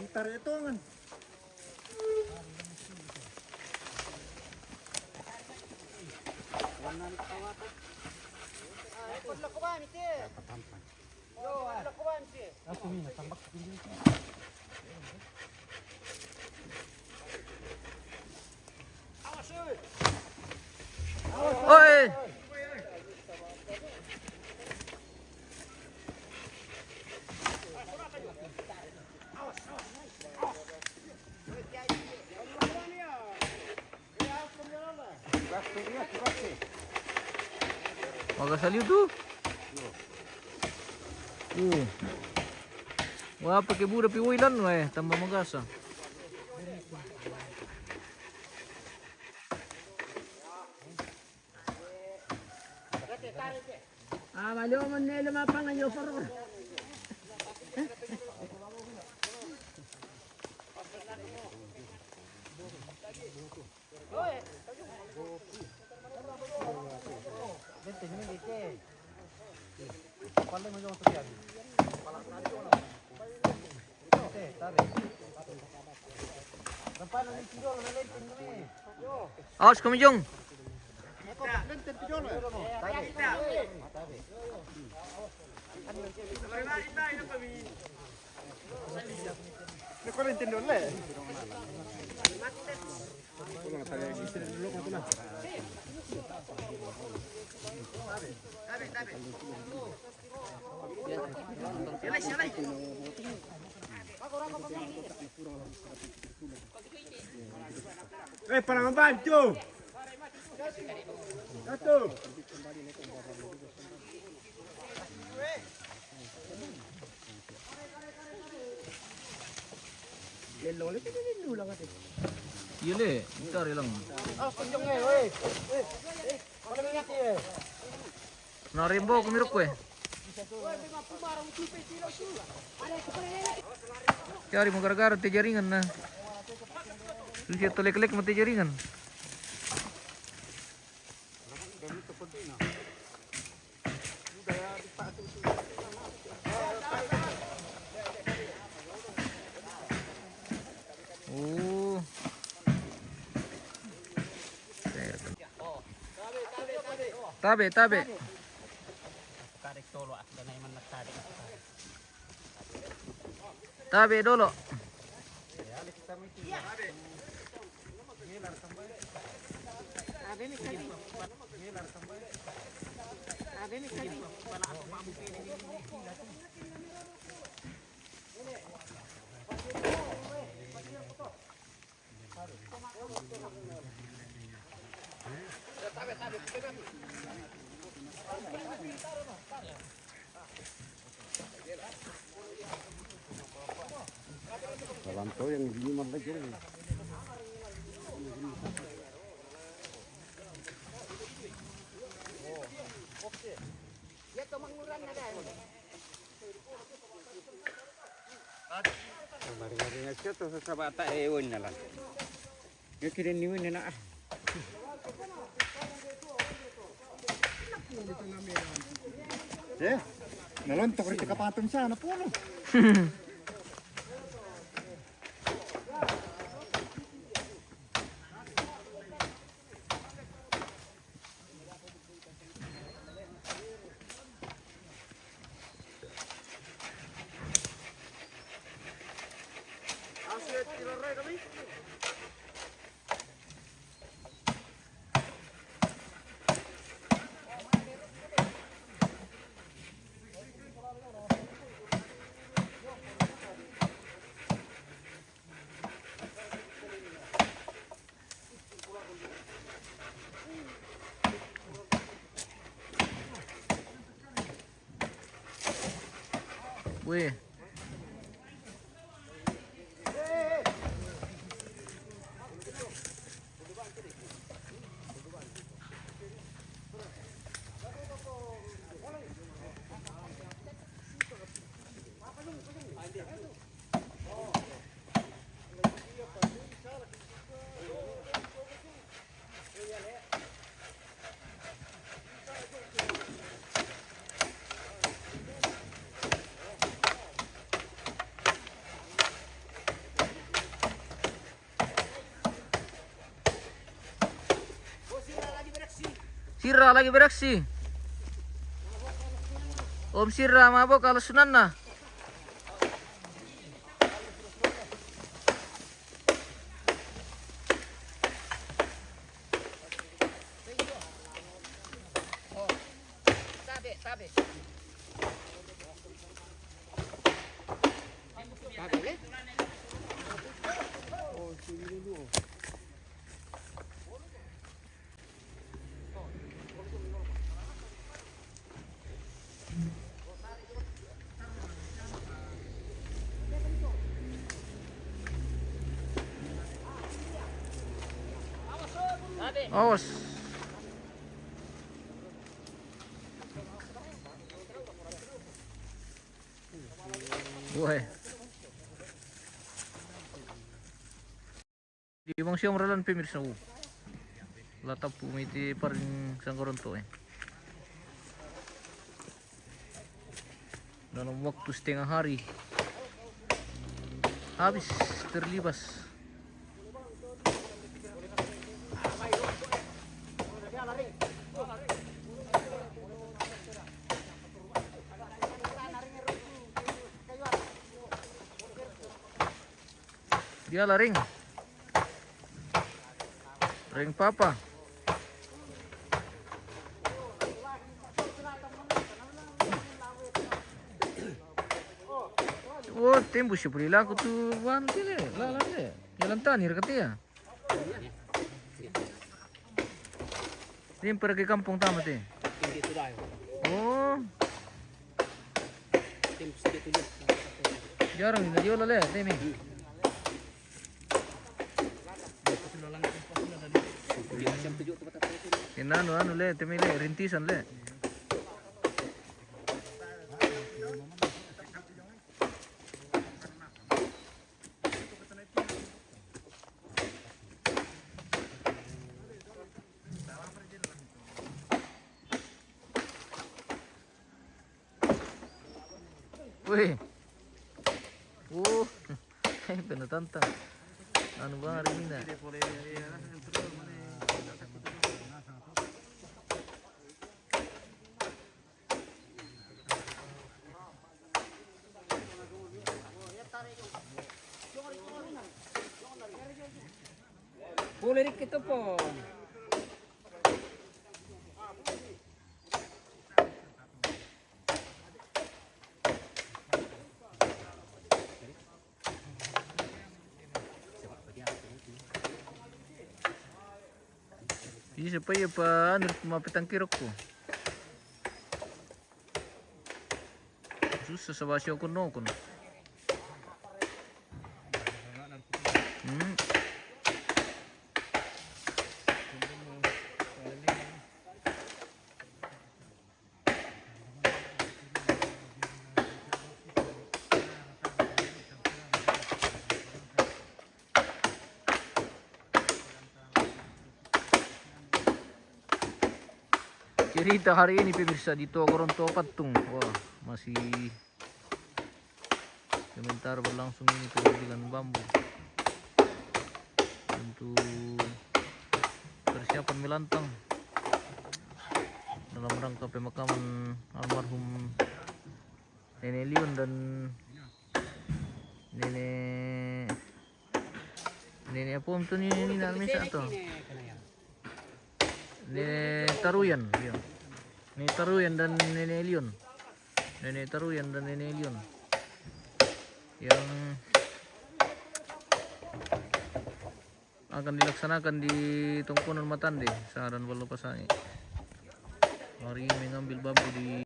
Ntar itu kan. Oi. Magasaliw tuh. Wah, pakai budak piwilan weh, tambah magasa. Malo man nila mapangayo paro. Awas kami jong. Para membantu. Satu. Iya le, bentar lang. Narimbo kumirok ko eh. Cari mo gara-gara te jaringan na. Lihat telek-telek mati jaringan. Oh. Tabe, tabe. Tarik tolo at danay man nagtarik. Tabe dulu. Dalam to yang ini mah lagi. Mari-mari aja tuh sa bata ewan na lang. Yung kininiwin na ah. Nalontok rin kapatong siya na puno. Wih. Sira lagi beraksi. Om Sira mabok kalau sunan nah. Tabe. Awas. Woi. Di bang siang ralan pemirsa. Latap pumiti paring sangkoronto eh. Dalam waktu setengah hari habis terlibas. Dia lah ring papa. Oh, tembus si pulila aku tu wan kile, la le. Jalan tanir katanya. Dia pergi kampung tamat eh. Oh. Jarang ni dia lah le, temi. Anu le, temi le, rintisan le. Wih. Penatantang. Anu bang hari ini dah. Boleh kita po. Iya siapa ya pak? Anu pemapitang kirok ko. Susah sa basyo ko no kun. Cerita hari ini pemirsa di Togoronto Patung. Wah, masih sebentar berlangsung ini pengambilan bambu untuk persiapan melantang dalam rangka pemakaman almarhum Nenek Lion dan Nenek apa itu ini namanya atau Nenek Taruyan, iya. Nenek Taruyan dan Nenek Lion. Nenek Taruyan dan Nenek Lion. Yang akan dilaksanakan di Tongkonan Matande, Sahadan Balopasani. Hari ini mengambil bambu di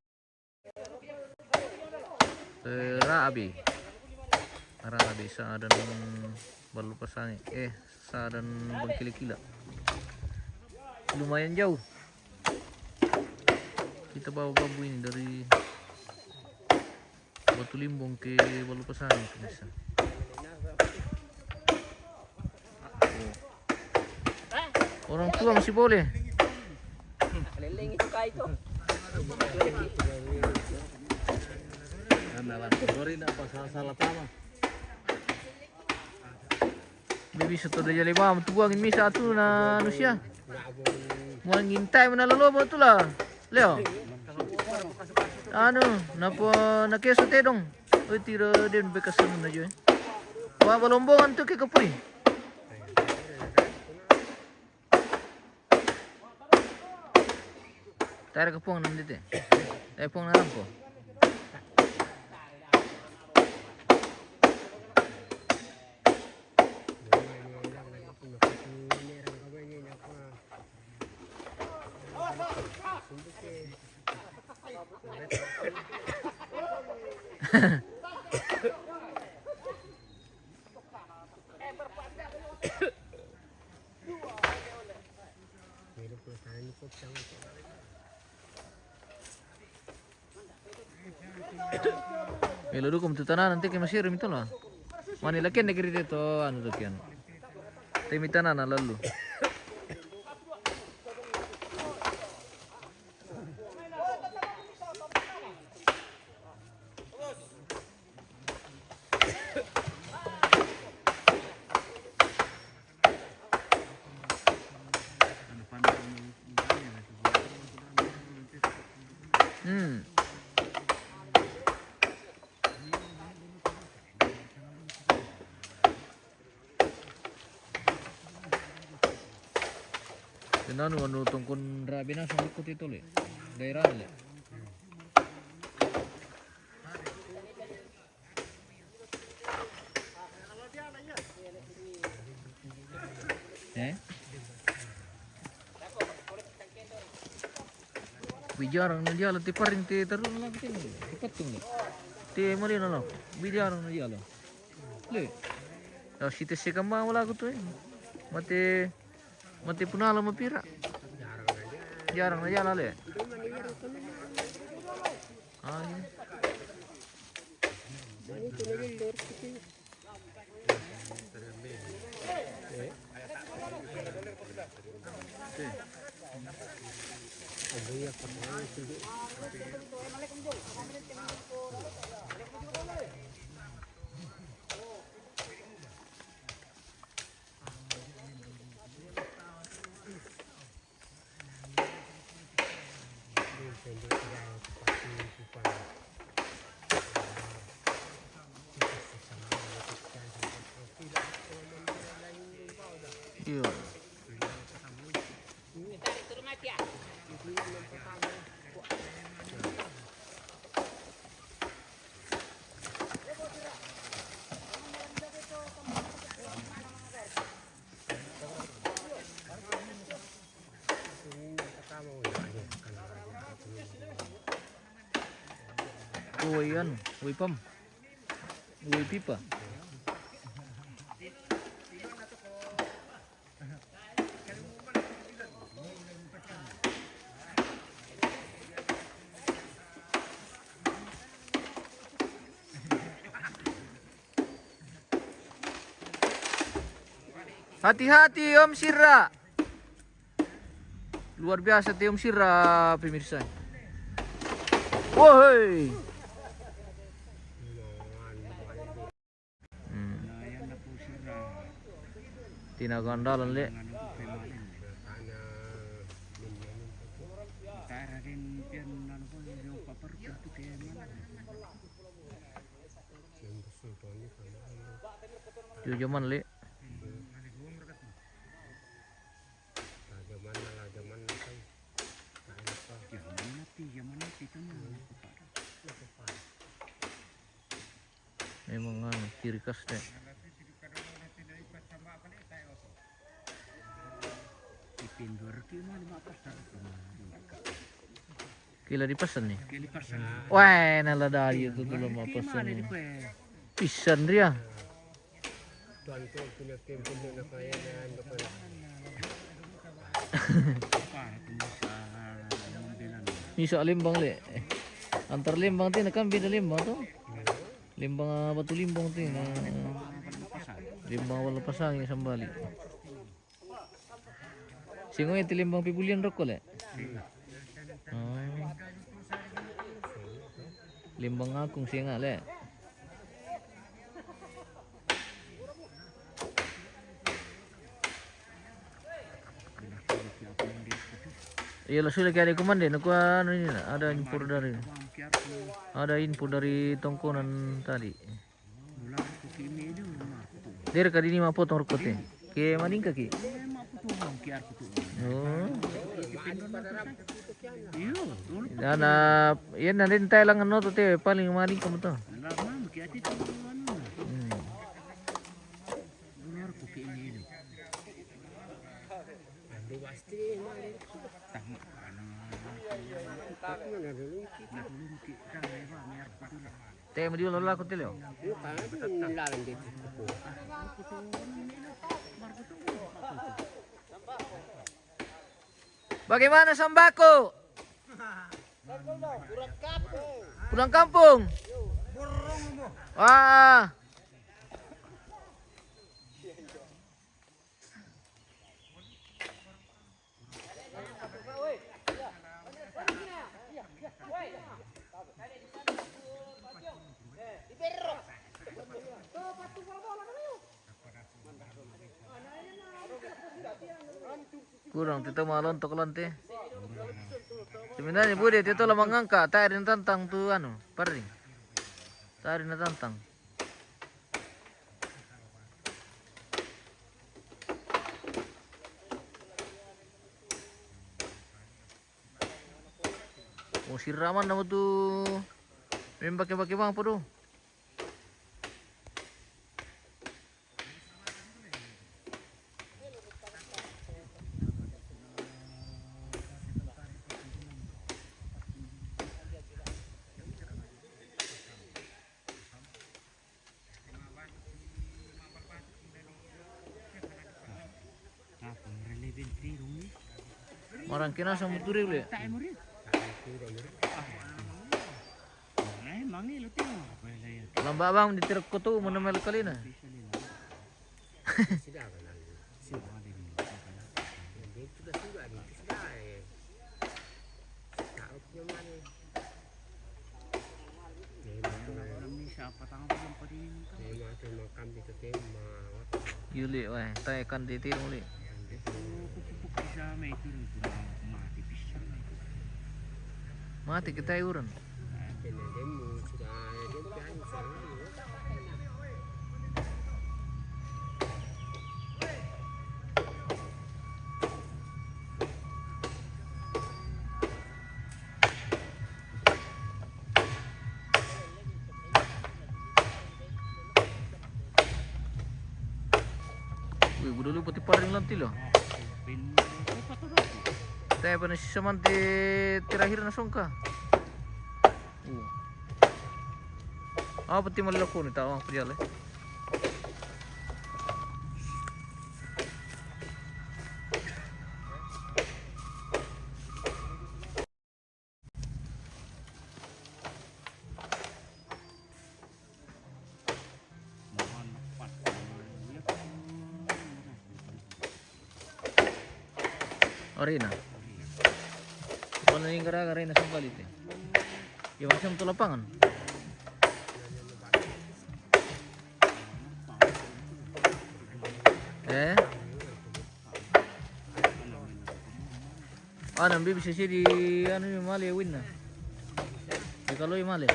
Raabe. Raabe Sahadan Balopasani. Sahadan Bangkili-Kila. Lumayan jauh. Kita bawa bambu ini dari Batu Limbong ke Balopasani bisa. Orang tua masih boleh. Leleng itu kah itu? Kanalan sorry na salah tama. Baby satu dah jadi bam tu buangin mi satu na anu siya. Mau ngintay mo na lalobo tu lah. Leo. Ano, napa nakeso te dong. Oy tira din bekasan na jo. Wa balombongan tu ke kapuri. Tara ka pong nandito. Ay pong naram ko. Melo dukom tu tanan nanti ke masih remito lah. Manila ken negeri itu anu dokian. Temi tanan lalu. Nanu anu tongkon rabi na sa ikot ito le. Daerah le. Bijarang na diala ti paring ti tarun na lagi tin. Ipatung le. Ti mali na lang. Bijarang na diala. Le. Ya site se kamba wala ko to eh. Mati punala mapira. Jarang na jala le. Ay. Iya. Uy ano, uy pam. Uy pipa. Hati-hati Om Sira. Luar biasa tuh Om Sira pemirsa. Woi. Tinagandalan le. Jaman le. Memang ciri khas deh. Kila dipesan nih. Wah, nala dari itu dulu mau pesan. Pisan dia. Bisa limbang le. Antar limbang tuh kan beda limbang tuh. Limbang batu limbang tuh. Limbang wala pasang yang sambali. Singoy itu limbang pibulian rokok le. Limbang akung singa le. Iya lah sudah kayak komando, aku anu ini ada info dari tongkonan tadi. Dari kali ini mau potong rokoknya, ke maning kaki. Oh. Dan ya nanti Thailand ano tuh teh paling maning kamu tuh. Teh mau diulang aku teh lo. Bagaimana sembako? Pulang kampung. Wah. Kurang kita malam untuk lantai. Sebenarnya bude itu lah mengangkat tarik tantang tuh anu pering. Tarik tantang. Oh siraman nama tuh. Memang pakai bang podo. Orang kena sama turi boleh. Lamba bang di tirak kotu mana mel kali na. Yuli, wah, tayo ikan di tirong uli. Mati kita urun. Wih, udah lu pati paring lanti loh. Tayo pa na si Samante terakhir na songka. Pati malako ni tao ang pajala. Arena. Ano yung gara-gara na sa balit eh? Yung macam tu lapangan. Nambi bisa sih di anu yung mali win na. Di kalau yung mali.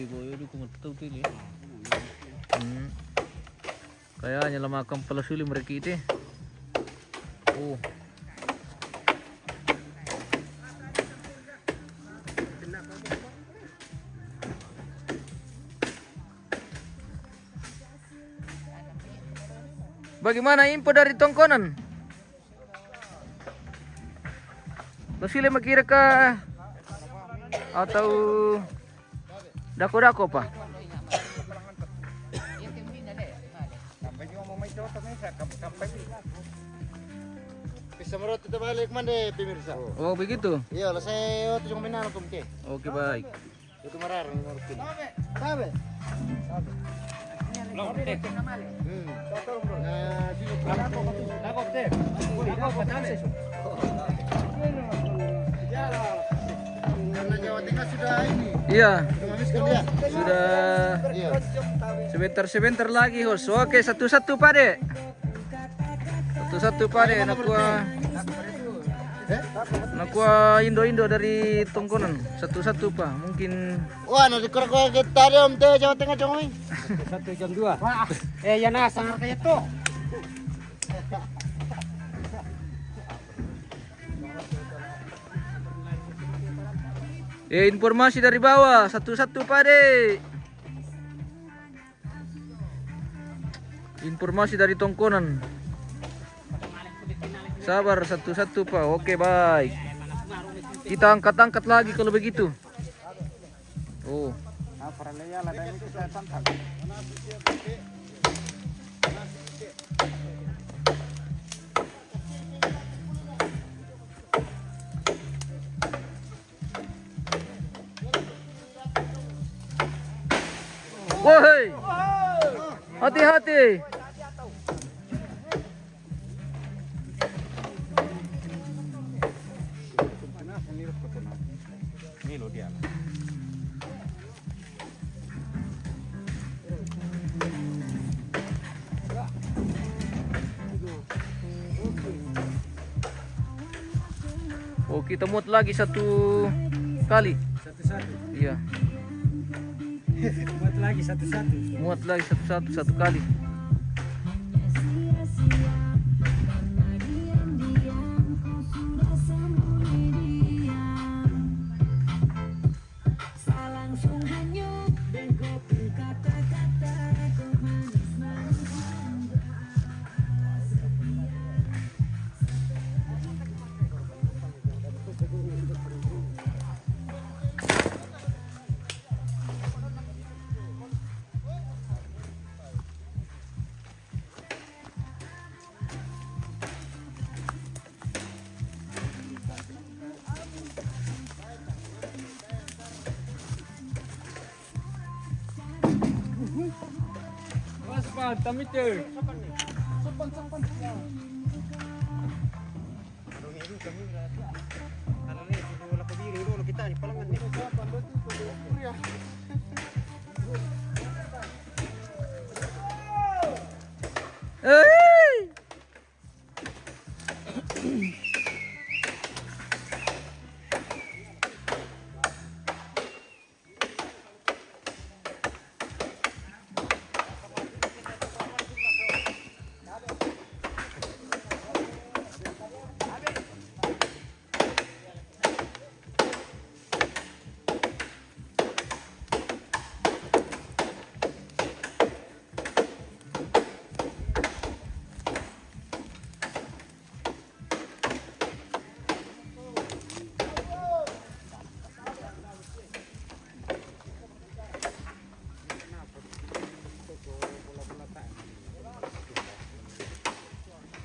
Boyo di kumatutaw tili. Kaya nyelamakan pala suli mereka itu. Oh. Bagaimana info dari tongkonan? Basile makira ka atau dako-dako pa? Samarot kita balik mande pemirsa. Oh begitu? Iya, saya tuh cuma minano tumke. Oke baik. Itu mararang martin. Sabe? Nah, sino Dako te. Dako patales. karena Jawa Tengah sudah ini. Iya. Menghabiskan dia. Sudah Iya. sebentar lagi host. Oke, satu-satu pade. Satu-satu pade nakua Indo-Indo dari tongkonan. Satu-satu pak. Mungkin Wah, nanti kurang kita ada teh Jawa Tengah congoi. 1 jam 2. Wah, ya na sangar kayo to. informasi dari bawah. Satu-satu pade. Informasi dari tongkonan. Sabar satu-satu pak. Oke baik. Kita angkat-angkat lagi kalau begitu. Oh. Woi. Hati-hati. Oh, kita muat lagi satu kali. Satu-satu. Iya. Buat lagi satu-satu. Muat lagi satu kali. Apa? Tamit eh. Eh!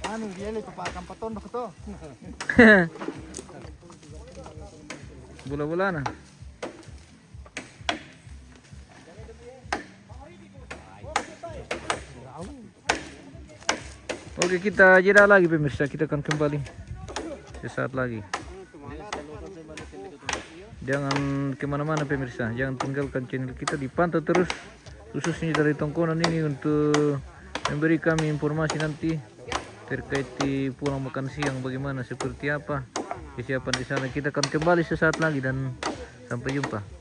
Anu dia le papakan patondok to. Bola-bola na. Oke, kita jeda lagi pemirsa, kita akan kembali sesaat lagi. Jangan kemana-mana pemirsa, jangan tinggalkan channel kita, dipantau terus khususnya dari Tongkonan ini untuk memberi kami informasi nanti terkait di pulang makan siang bagaimana, seperti apa kesiapan di sana. Kita akan kembali sesaat lagi dan sampai jumpa.